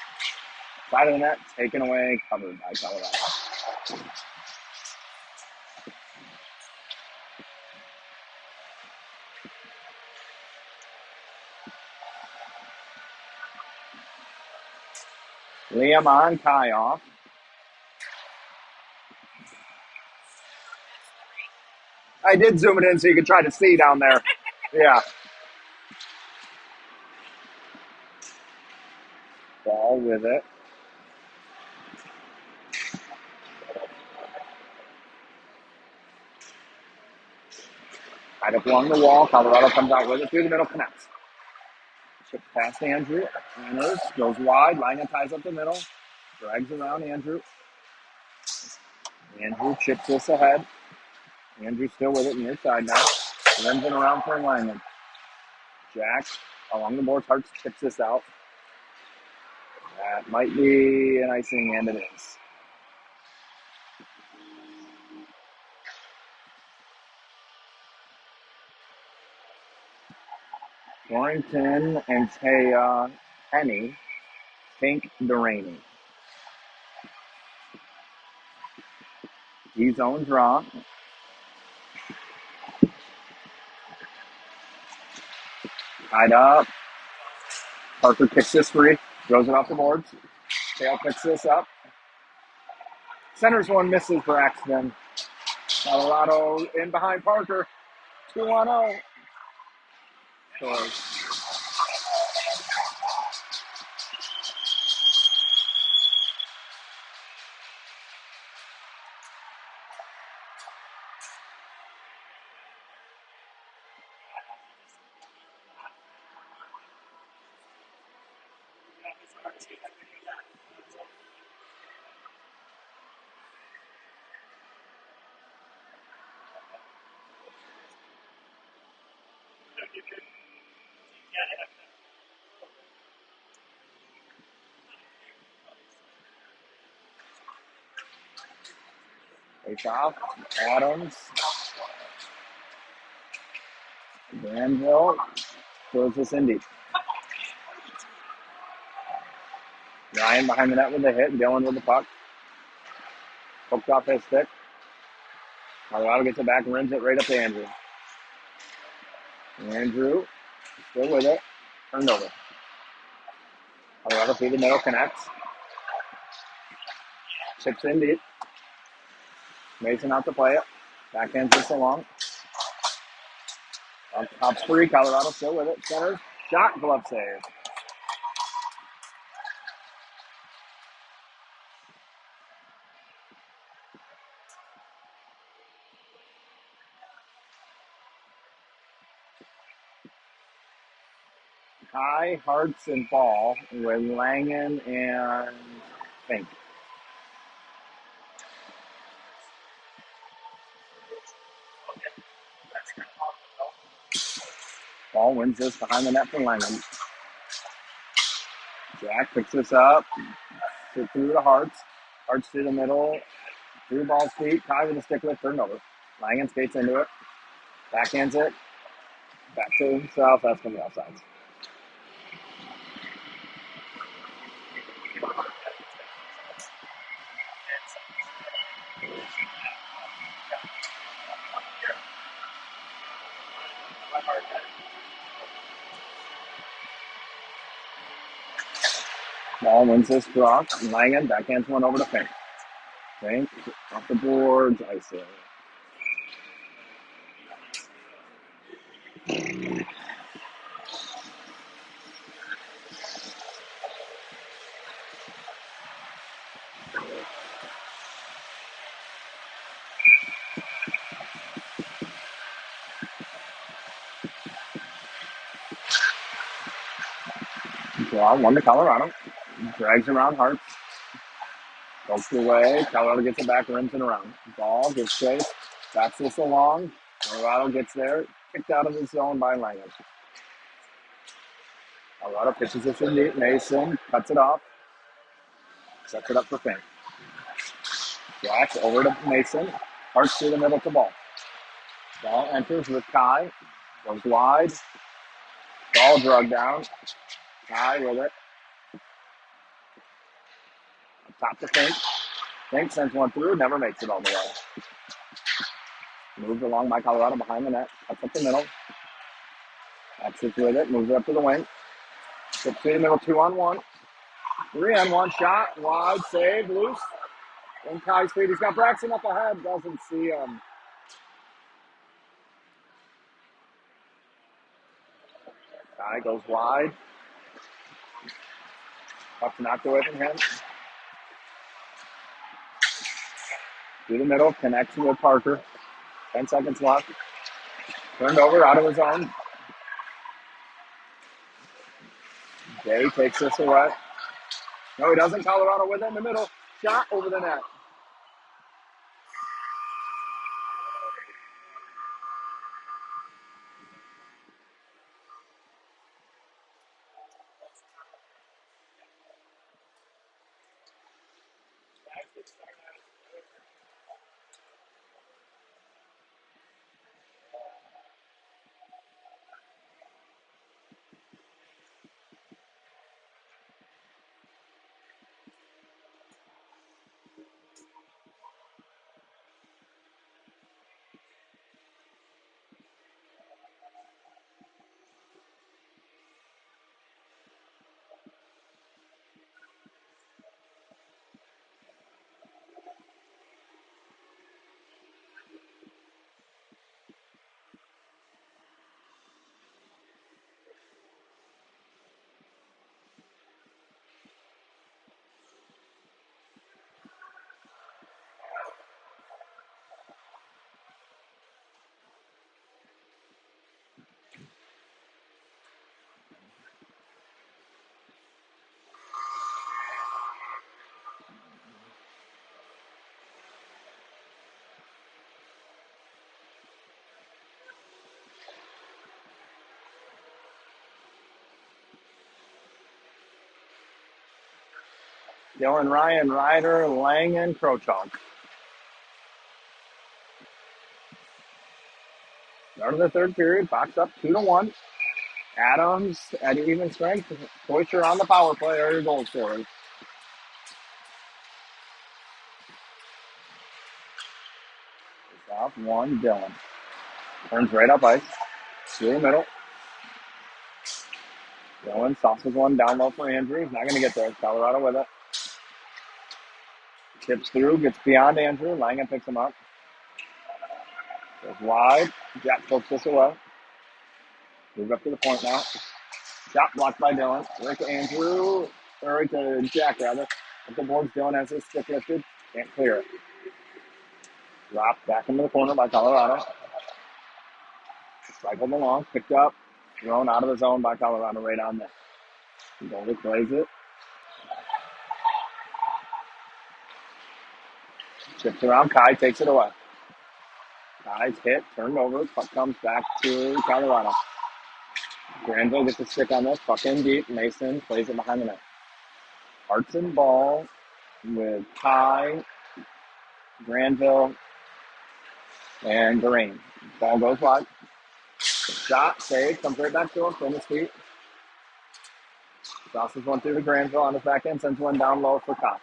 Side of the net. Taken away. Covered by Colorado. Liam on, Kai off. I did zoom it in so you could try to see down there. Yeah. Ball with it. Right up along the wall. Colorado comes out with it through the middle, connects. Chip past Andrew. Enters, goes wide. Langen ties up the middle. Drags around Andrew. Andrew chips this ahead. Andrew still with it near side now. Runs it around for Langen. Jack along the boards. Hartz chips this out. That might be an icing, and it is. Warrington and Taya Penny think Duraney. D-zone draw. Tied up. Parker kicks this free. Throws it off the boards. Tail picks this up. Centers one, misses for accident. Colorado in behind Parker. 2-0. Scores. Face off. Adams. Granville throws this in deep. Ryan behind the net with the hit. Dylan with the puck. Poked off his stick. Colorado gets it back and runs it right up to Andrew. Andrew still with it. Turned over. Colorado through the middle, connects. Chips in deep. Mason out to play it. Backhands this along. Top three. Colorado still with it. Center. Shot. Glove save. High, Hearts, and Ball with Langen and Fink. Ball wins this behind the net for Langen. Jack picks this up. Through the Hearts. Hearts through the middle. Through Ball's feet. Kai with a stick lift. Turned over. Langen skates into it. Backhands it. Back to himself. That's from the outsides. Ball wins this draw. Langen backhands one over to Fink. Fink off the boards. Icing. Draw one to Colorado. Drags around Hearts. Goes away. Colorado gets it back, rims it around. Ball gets chased. Bats this along. Colorado gets there. Kicked out of the zone by Langen. Colorado pitches this in deep. Mason cuts it off. Sets it up for Fink. Jack over to Mason. Hearts through the middle to Ball. Ball enters with Kai. Goes wide. Ball drug down. Kai with it. Top to Fink. Fink sends one through. Never makes it all the way. Moved along by Colorado behind the net. Cuts up the middle. Exits with it. Moves it up to the wing. Gets through the middle. 2-on-1. 3-on-1 shot. Wide save. Loose. In Kai's feet. He's got Braxton up ahead. Doesn't see him. Kai goes wide. Puck knocked away from him. Through the middle. Connects with Parker. 10 seconds left. Turned over out of his own. Jay takes this away. No, he doesn't. Colorado with it in the middle. Shot over the net. Dylan Ryan, Ryder, Langen, Krochok. Start of the third period. Box up 2-1. Adams at even strength. Poischer on the power play are your goal scorers. Off one, Dylan. Turns right up ice. Through the middle. Dylan sauces one down low for Andrew. He's not going to get there. Colorado with it. Tips through, gets beyond Andrew. Langen picks him up. Goes wide. Jack pokes this away. Move up to the point now. Shot blocked by Dylan. Right to Andrew. Or right to Jack, rather. At the boards, Dylan has his stick lifted. Can't clear it. Dropped back into the corner by Colorado. Cycled along. Picked up. Thrown out of the zone by Colorado right on there. Goalie plays it. Chips around. Kai takes it away. Kai's hit. Turned over. Puck comes back to Colorado. Granville gets a stick on this. Puck in deep. Mason plays it behind the net. Hearts and ball with Kai, Granville, and Doreen. Ball goes wide. Shot, save, comes right back to him from his feet. Tosses one through to Granville on his back end, sends one down low for Kai.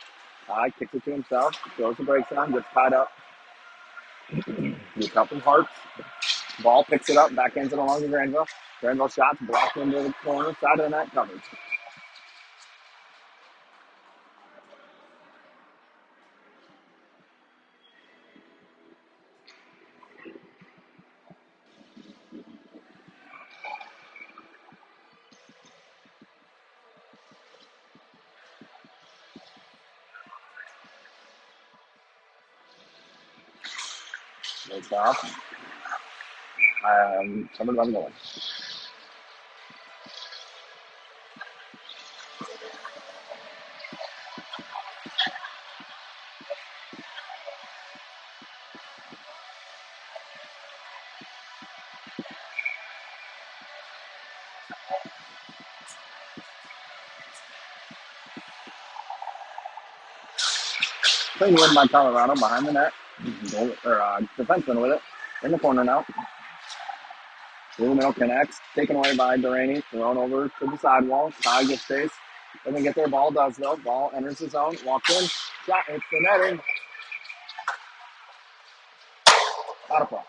Kai kicks it to himself, throws the brakes on, gets tied up. Gets up from Hearts. Ball picks it up, back ends it along to Granville. Granville shots blocked into the corner, side of the net, covered. Goes off. Someone run going. Clean win by Colorado behind the net. Defenseman with it. In the corner now. Through the middle connects. Taken away by Duraney. Thrown over to the sidewall. Ty gets chase. Doesn't get their ball, does though. Ball enters the zone. Walks in. Shot hits the netting. Out of play.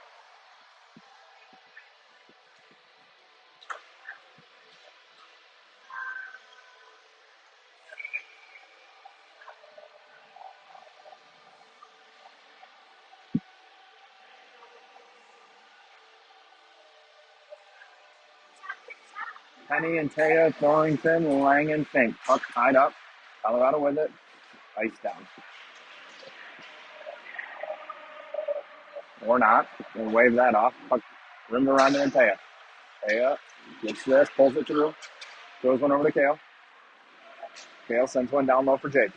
Penny and Taya, Thorrington, Lang, and Fink. Puck tied up. Colorado with it. Ice down. Or not. We'll wave that off. Puck rimmed around to Taya. Taya gets this, pulls it through. Throws one over to Kale. Kale sends one down low for Jake.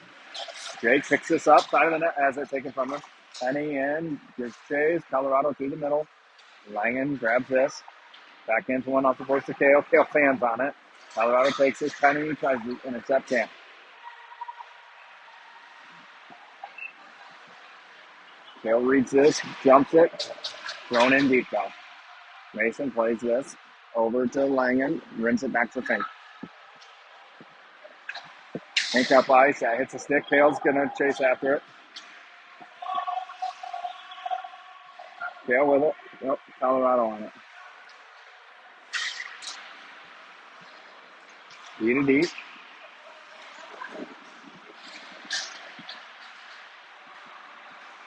Jake picks this up, side of the net as they're taken from him. Penny in, gets chased. Colorado through the middle. Langen grabs this. Back into one off the boards to Kale. Kale fans on it. Colorado takes this. Penny tries to intercept Cam. Kale reads this, jumps it. Thrown in deep though. Mason plays this. Over to Langen. Rims it back to Fink. Fink up ice. That hits a stick. Kale's going to chase after it. Kale with it. Yep, Colorado on it. D to deep.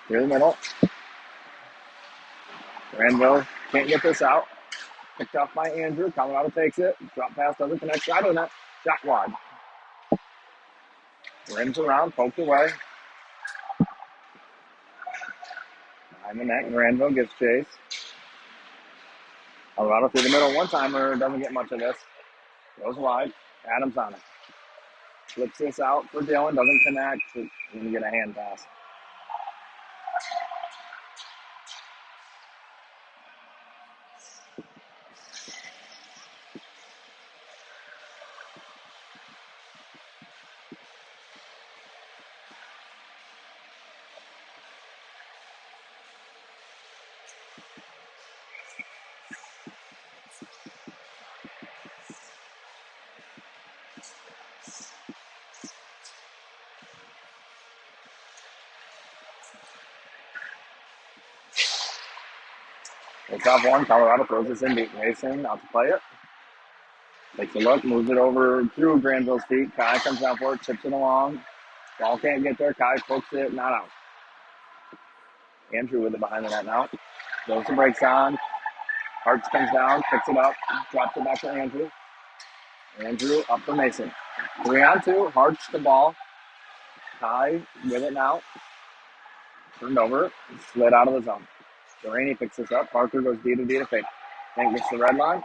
Through the middle. Granville can't get this out. Picked up by Andrew. Colorado takes it. Drop pass doesn't connect. Side of the net. Shot wide. Rims around. Poked away. Behind the net. Granville gets chased. Colorado through the middle. One-timer. Doesn't get much of this. Goes wide. Adams on it. Flips this out for Dylan. Doesn't connect. He's going to get a hand pass. Takes off one. Colorado throws this in deep. Mason out to play it. Takes a look. Moves it over through Granville's feet. Kai comes down for it. Chips it along. Ball can't get there. Kai pokes it, not out. Andrew with it behind the net now. Goes the brakes on. Hartz comes down, picks it up, drops it back to Andrew. Andrew up for Mason. 3-on-2. Hartz the ball. Kai with it now. Turned over. Slid out of the zone. Delaney picks this up. Parker goes D to fake. Hank gets the red line.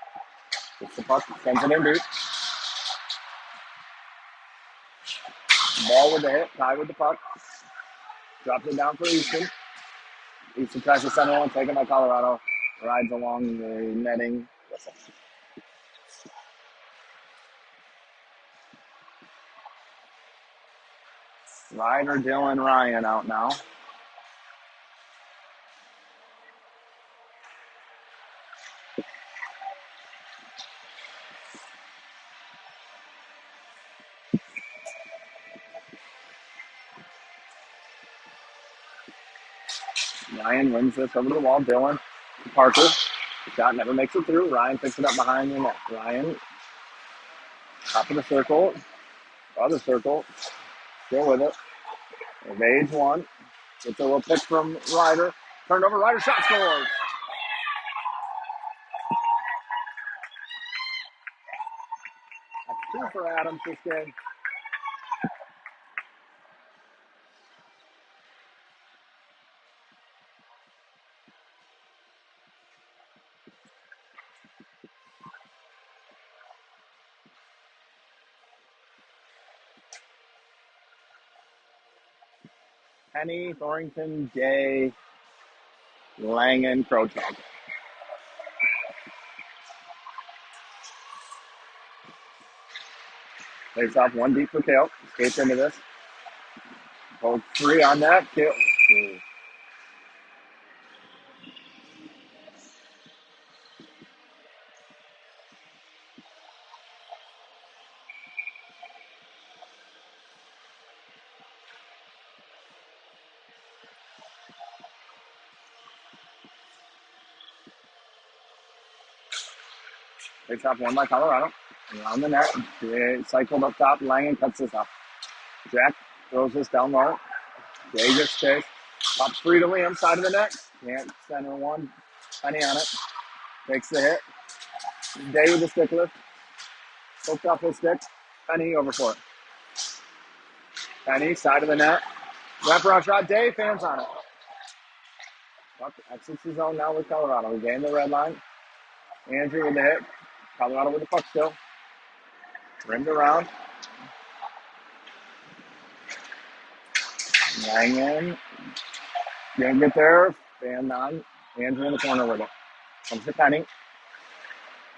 Gets the puck. Sends it in deep. Ball with the hit. Kai with the puck. Drops it down for Easton. Easton tries to center one. Taken by Colorado. Rides along the netting. Ryder, Dylan, Ryan out now. Ryan wins this over the wall. Dylan, Parker. Shot never makes it through. Ryan picks it up behind the net. Ryan, top of the circle. Other circle. Still with it. Evades one. Gets a little pick from Ryder. Turned over. Ryder shot scores. That's 2 for Adams this game. Penny, Thornton, Day, Langen, Crowchog. Takes off one deep for Kale. Skates into this. Hold 3 on that. Kale. Takes off one by Colorado. Around the net. They cycled up top. Langen cuts this off. Jack throws this down low. Day gets chased. Pops free to Liam. Side of the net. Can't center one. Penny on it. Takes the hit. Day with the stick lift. Poked off his stick. Penny over for it. Penny, side of the net. Wraparound shot. Day, fans on it. Buck exits the zone now with Colorado. We gain the red line. Andrew with the hit. Colorado with the puck still. Rimmed around. Langen. Can't get there. Fan on. Andrew in the corner with it. Comes to Penny.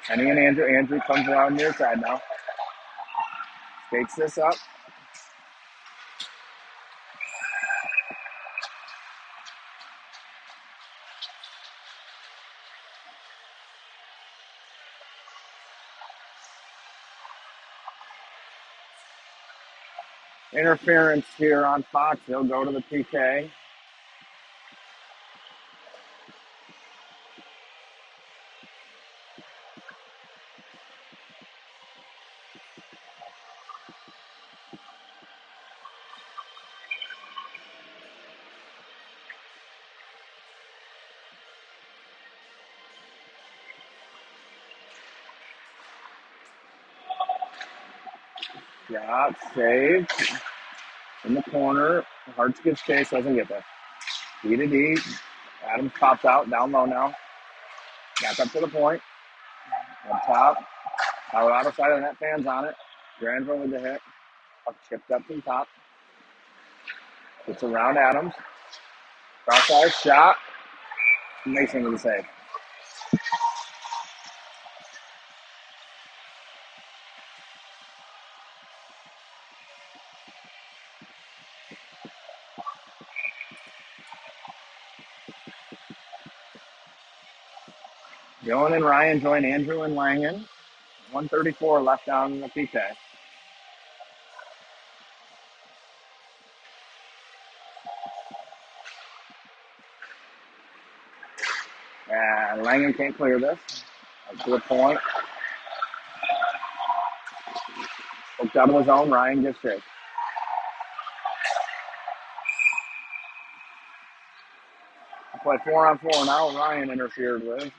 Penny and Andrew. Andrew comes around near side now. Skates this up. Interference here on Fox. He'll go to the PK. Shot saved in the corner. Hartz gets chased, doesn't get there. D to D. Adams pops out, down low now. Back up to the point. Up top. Colorado side of the net, fans on it. Granville with the hit. Puck chipped up to the top. Gets around Adams. Crossfire shot. Mason with the save. Dylan and Ryan join Andrew and Langen. 134 left down in the PK. And Langen can't clear this. Up to the point. Poked out of the zone. Ryan gets chased. play 4-on-4 now. Ryan interfered with.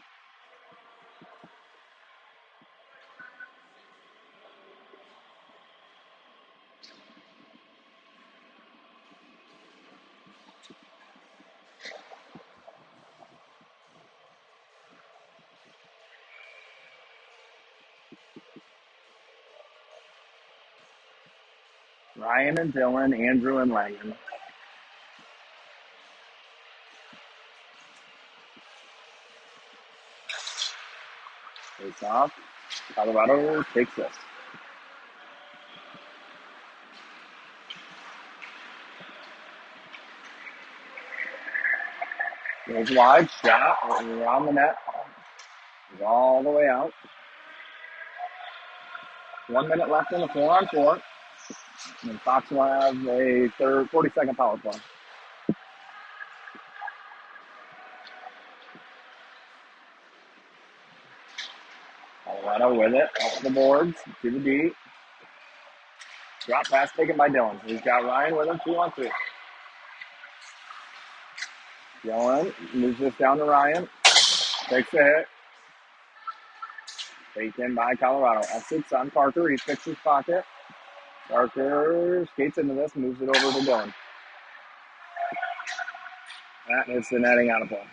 Ryan and Dylan, Andrew and Langan. Face off. Colorado takes this. Goes wide, shot around the net. Goes all the way out. 1 minute left in the 4-on-4. And Fox will have a 40-second power play. Colorado with it, off the boards, to the D. Drop pass taken by Dylan. He's got Ryan with him, 2-on-2. Dylan moves this down to Ryan. Takes the hit. Taken by Colorado. Essex on Parker. He fixes his pocket. Parker skates into this, moves it over to Dylan. That hits the netting out of play.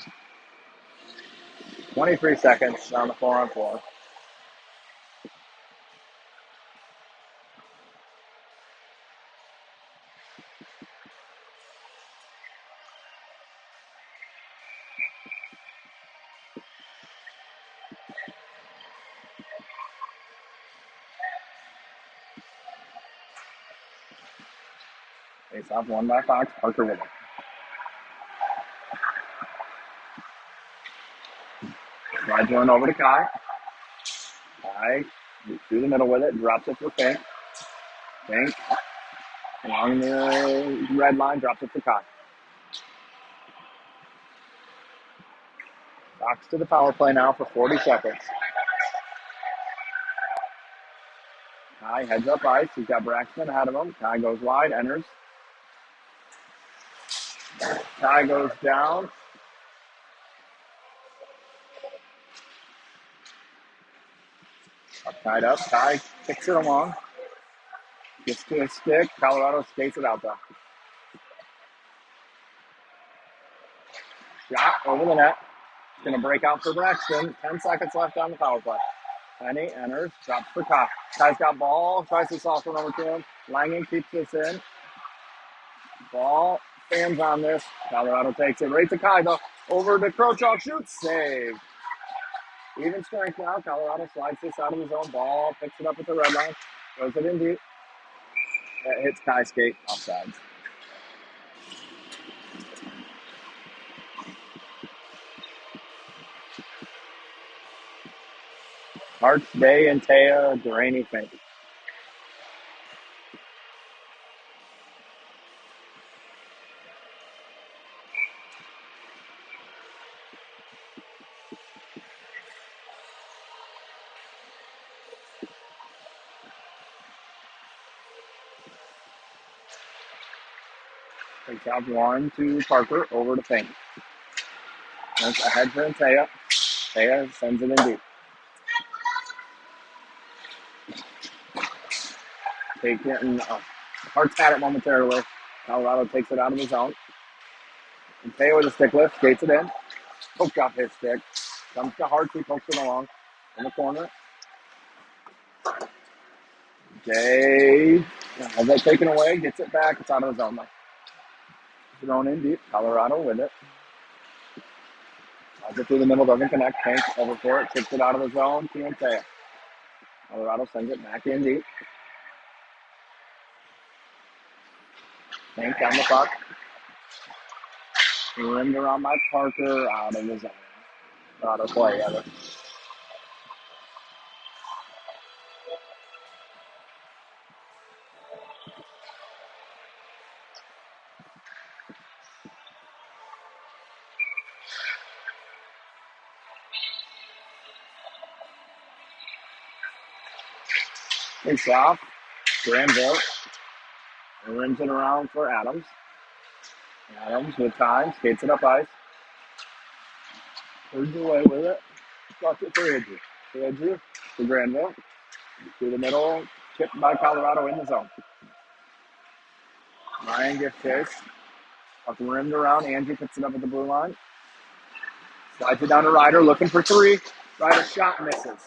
23 seconds on the 4-on-4. Face off won by Fox. Parker with it. Slides one over to Kai. Kai through the middle with it. Drops it for Fink. Fink along the red line. Drops it for Kai. Fox to the power play now for 40 seconds. Kai heads up ice. He's got Braxton ahead of him. Kai goes wide. Enters. Kai goes down. Tied up. Kai kicks it along. Gets to his stick. Colorado skates it out though. Shot over the net. Going to break out for Braxton. 10 seconds left on the power play. Penny enters. Drops for Kai. Kai's got ball. Tries to soft one over to him. Langen keeps this in. Ball stands on this. Colorado takes it right to Kai though. Over to Krochok. Shoots. Save. Even strength now. Colorado slides this out of his own ball. Picks it up at the red line. Throws it in deep. It hits Kai's skate. Offsides. Hart's Day and Taya Duraney Fink. Takes out one to Parker, over to Fink. That's ahead for Taya. Taya sends it in deep. Taking Hart's had it momentarily. Colorado takes it out of the zone. And Taya with a stick lift, skates it in. Poked off his stick. Comes to Hart, he pokes it along in the corner. Jay has that taken away, gets it back, it's out of the zone. Thrown in deep, Colorado with it. I'll get through the middle, doesn't connect. Fink over for it, kicks it out of the zone. Taya. Colorado sends it back in deep. Fink on the puck. Rimmed around by Parker, out of the zone. Out of play, ever. Takes off. Granville. Rims it around for Adams. Adams with time. Skates it up ice. Turns away with it. Got it for Andrew. For Andrew. For Granville. Through the middle. Chipped by Colorado in the zone. Ryan gets chased. Up rimmed around. Andrew picks it up at the blue line. Slides it down to Ryder. Looking for three. Ryder shot misses.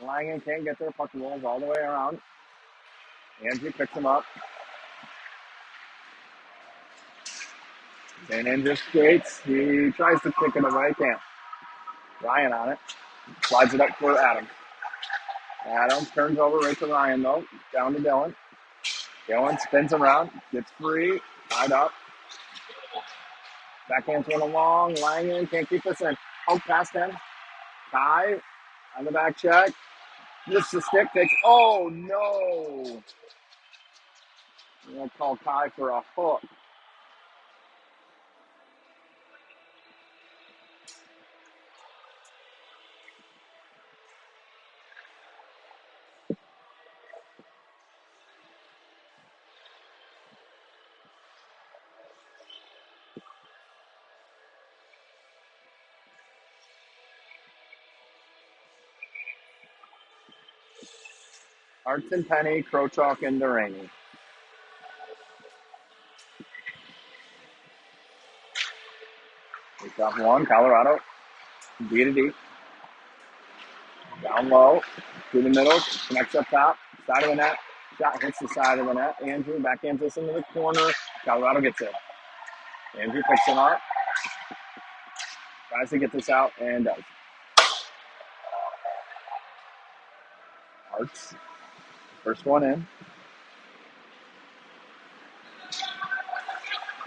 Langen can't get there. Puck rolls all the way around. Andrew picks him up. And Andrew skates. He tries to kick it away. Can't. Ryan on it. Slides it up for Adams. Adams turns over right to Ryan, though. Down to Dylan. Dylan spins around. Gets free. Tied up. Backhand's one along. Langen can't keep this in. Poke past him. Kai on the back check. Just the stick takes. Oh, no. I'm going to call Kai for a hook. Arts and Penny, Krochok, and Duraney. Takes off one. Colorado. D to D. Down low. Through the middle. Connects up top. Side of the net. Shot hits the side of the net. Andrew backhands this into the corner. Colorado gets it. Andrew picks him up. Tries to get this out and does. Arts. First one in.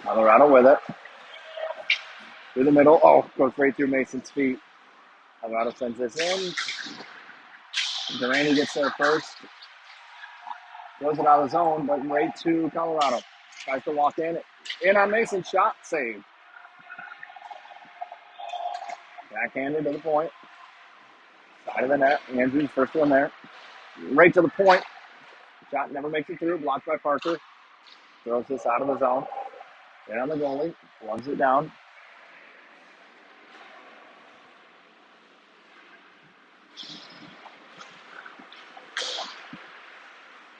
Colorado with it. Through the middle. Oh, goes right through Mason's feet. Colorado sends this in. Duraney gets there first. Throws it out of the zone, but right to Colorado. Tries to walk in. In on Mason. Shot. Saved. Backhanded to the point. Side of the net. Andrews first one there. Right to the point. Shot never makes it through. Blocked by Parker. Throws this out of the zone. In on the goalie. Lugs it down.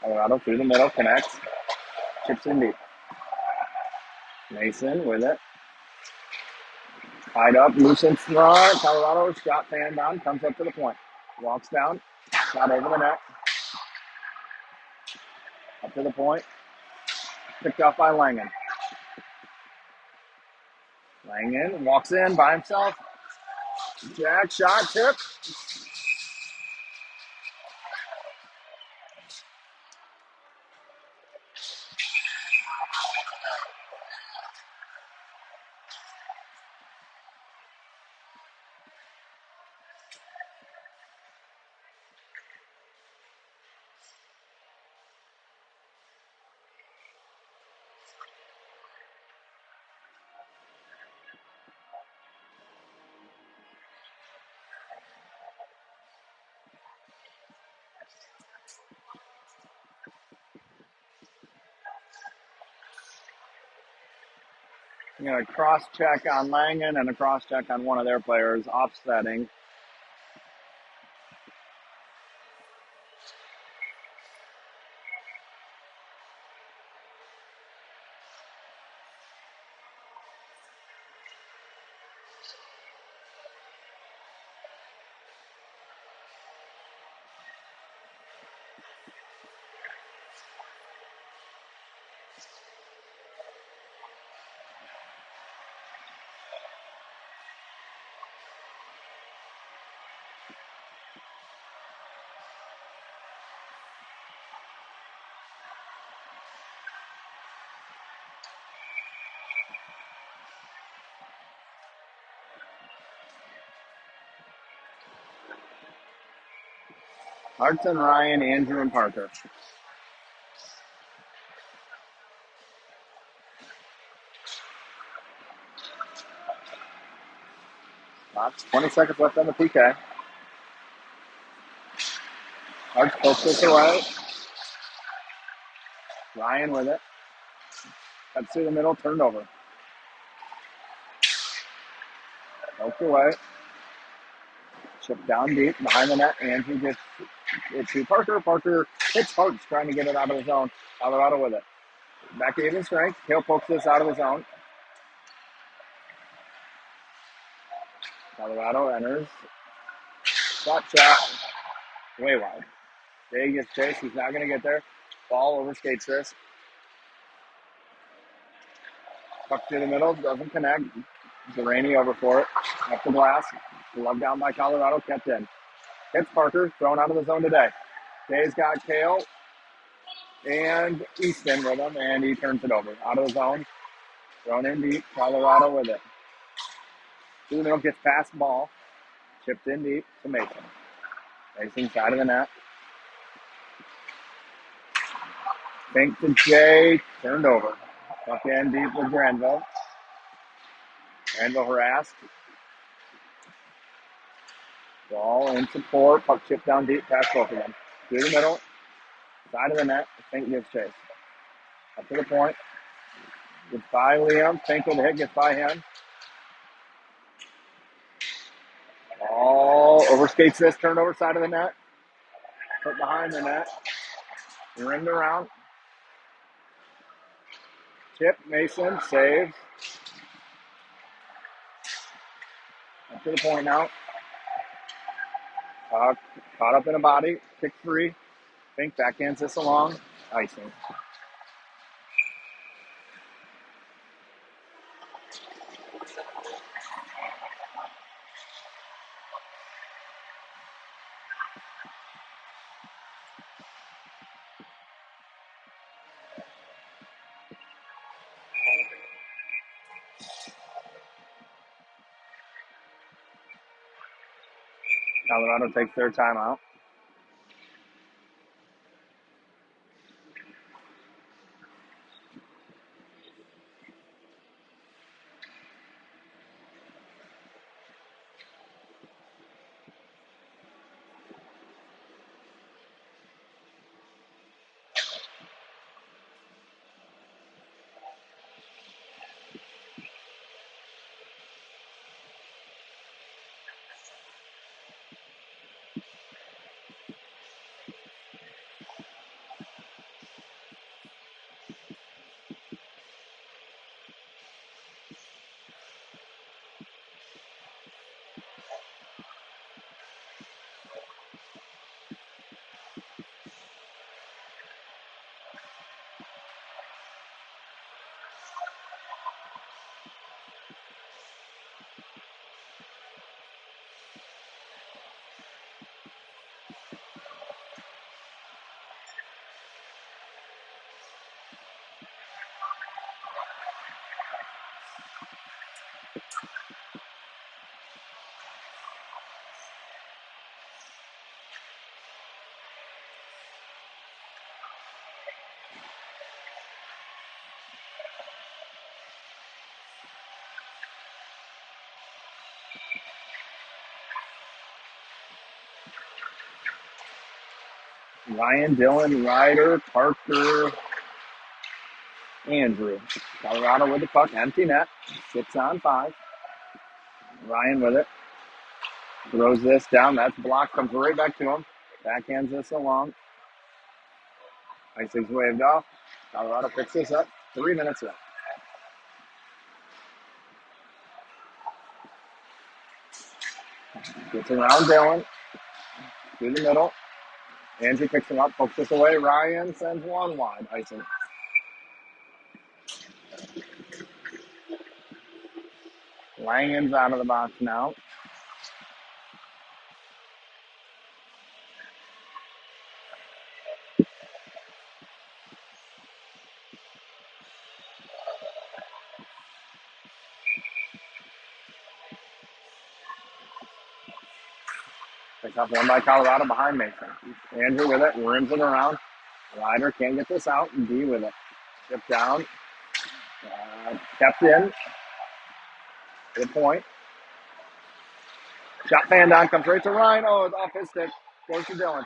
Colorado through the middle. Connects. Chips in deep. Mason with it. Tied up. Loose in front. Colorado shot fanned on. Comes up to the point. Walks down. Shot over the net. Up to the point. Picked off by Langen. Langen walks in by himself. Jack shot tip. You know, a cross check on Langen and a cross check on one of their players, offsetting. Hartson, Ryan, Andrew, and Parker. Lots. 20 seconds left on the PK. Hart's pokes this away. Ryan with it. Cuts through the middle, turned over. Poked away. Chip down deep behind the net. Andrew gets it to Parker. Parker hits Hart's trying to get it out of his zone. Colorado with it. Back to even strength. Kale pokes this out of his zone. Colorado enters. Shot. Way wide. Day gets chased. He's not going to get there. Ball overskates this. Puck through the middle. Doesn't connect. Delaney over for it. Off the glass. Glove down by Colorado. Kept in. Hits Parker. Thrown out of the zone today. Day's got Kale and Easton with him, and he turns it over. Out of the zone. Thrown in deep. Colorado with it. Through the middle. Gets past ball. Chipped in deep to Mason. Mason side of the net. Fink to Jay. Turned over. Puck in deep with Granville. Granville harassed. Ball in support. Puck chipped down deep past both of them. Through the middle. Side of the net. Fink gives chase. Up to the point. Gets by Liam. Fink with a hit. Gets by him. Ball overskates this. Turned over side of the net. Put behind the net. Rimmed around. Chip. Mason. Saves. Up to the point now. Caught up in a body. Kick free. Fink backhands this along. Icing. Colorado takes their timeout. Ryan, Dylan, Ryder, Parker, Andrew. Colorado with the puck. Empty net. 6-on-5. Ryan with it. Throws this down. That's blocked. Comes right back to him. Backhands this along. Icing's waved off. Colorado picks this up. 3 minutes left. Gets around Dylan. Through the middle. Andrew picks him up. Pokes this away. Ryan sends one wide. Icing. Langen's out of the box now. Picked up one by Colorado behind Mason. Andrew with it. Rims it around. Ryder can't get this out. D with it. Chip down. Kept in. Good point. Shot fan down. Comes right to Ryan. Oh, it's off his stick. Goes to Dylan.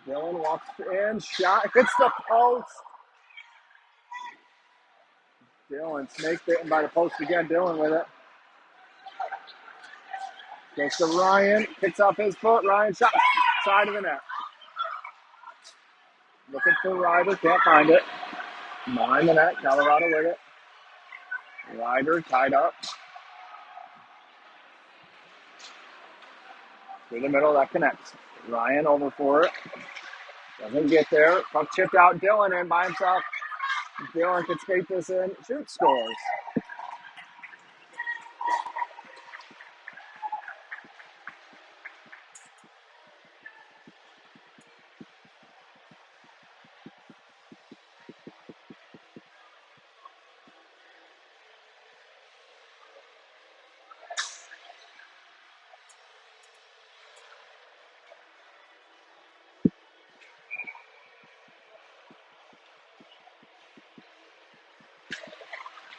Dylan walks in. Shot. Hits the post. Dylan snaked it by the post again. Dylan with it. Goes to Ryan. Kicks off his foot. Ryan shot. Side of the net. Looking for Ryder. Can't find it. Behind the net. Colorado with it. Ryder tied up. Through the middle. That connects. Ryan over for it. Doesn't get there. Puck chipped out. Dylan in by himself. Dylan can skate this in. Shoot, scores.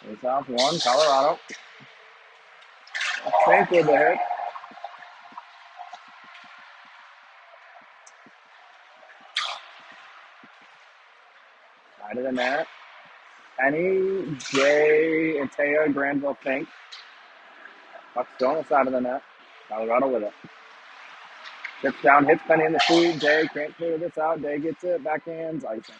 Face off one. Colorado. Fake with the hit. Side of the net. Penny, Jay, and Taya, Granville, Fink. Puck still on the side of the net. Colorado with it. Chips down, hits Penny in the feet. Day can't clear this out. Day gets it. Backhands, icing.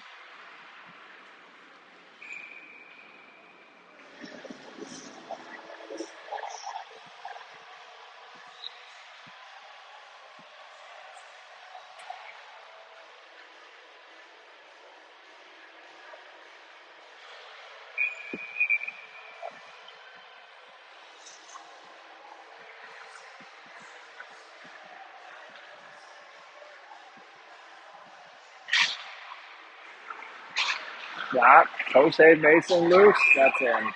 Shot. Toe save Mason loose. That's in.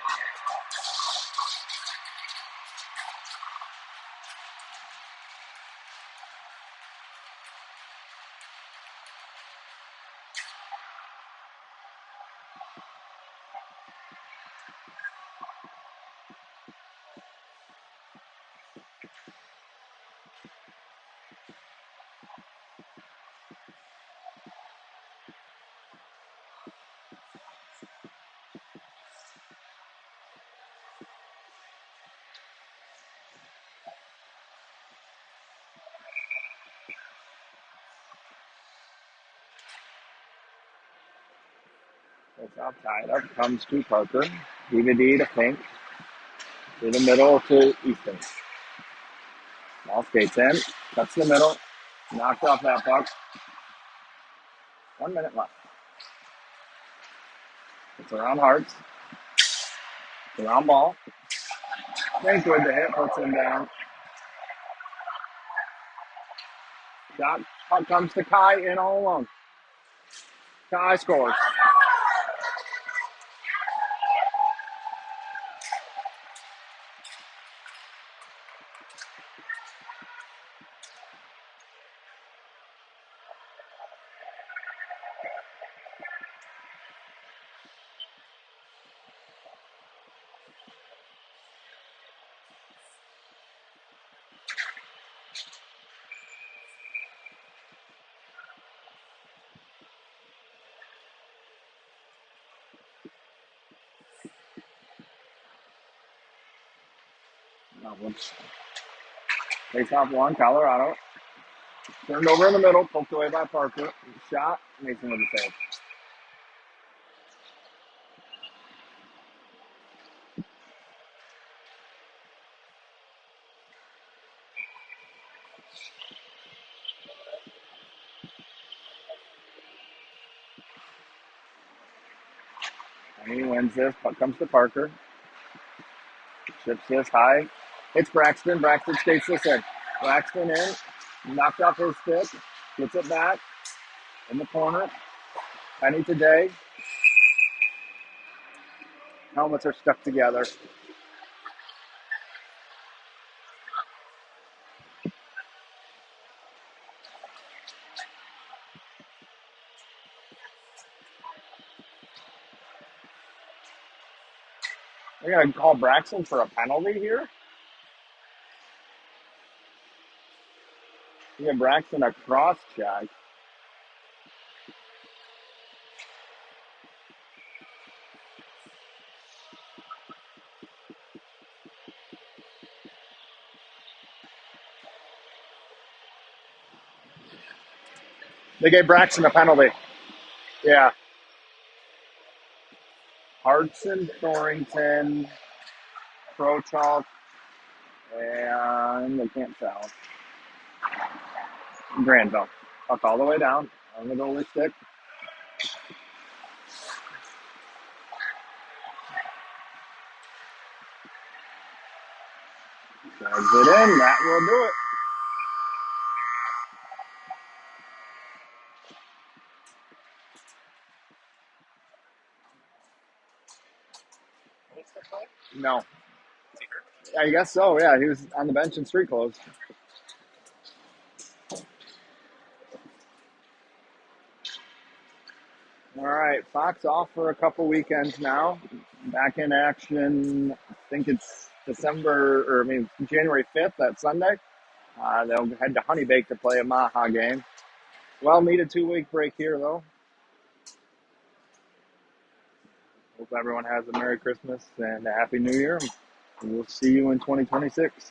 It's off tied up. Comes to Parker. DVD to Fink. Through the middle to Easton. Ball skates in. Cuts the middle. Knocked off that puck. 1 minute left. It's around Hearts. It's around ball. Fink with the hit. Puts him down. Shot. Puck comes to Kai in all alone. Kai scores. Face off one. Colorado. Turned over in the middle. Poked away by Parker. Shot. Mason with the save. And he wins this. Puck comes to Parker. Chips this high. It's Braxton. Braxton skates this in. Braxton in. Knocked off his stick. Gets it back. In the corner. Penny today. Helmets are stuck together. They're going to call Braxton for a penalty here. Give Braxton a cross check. They gave Braxton a penalty. Yeah. Hartson, Thorrington, Prochalk, and I can't tell. Granville. Puck all the way down on the goalie stick. Drives it in. That will do it. No. I guess so, yeah. He was on the bench in street clothes. All right, Fox off for a couple weekends now. Back in action, I think it's January 5th, that Sunday. They'll head to Honeybake to play a Maha game. Well needed 2 week break here, though. Hope everyone has a Merry Christmas and a Happy New Year. We'll see you in 2026.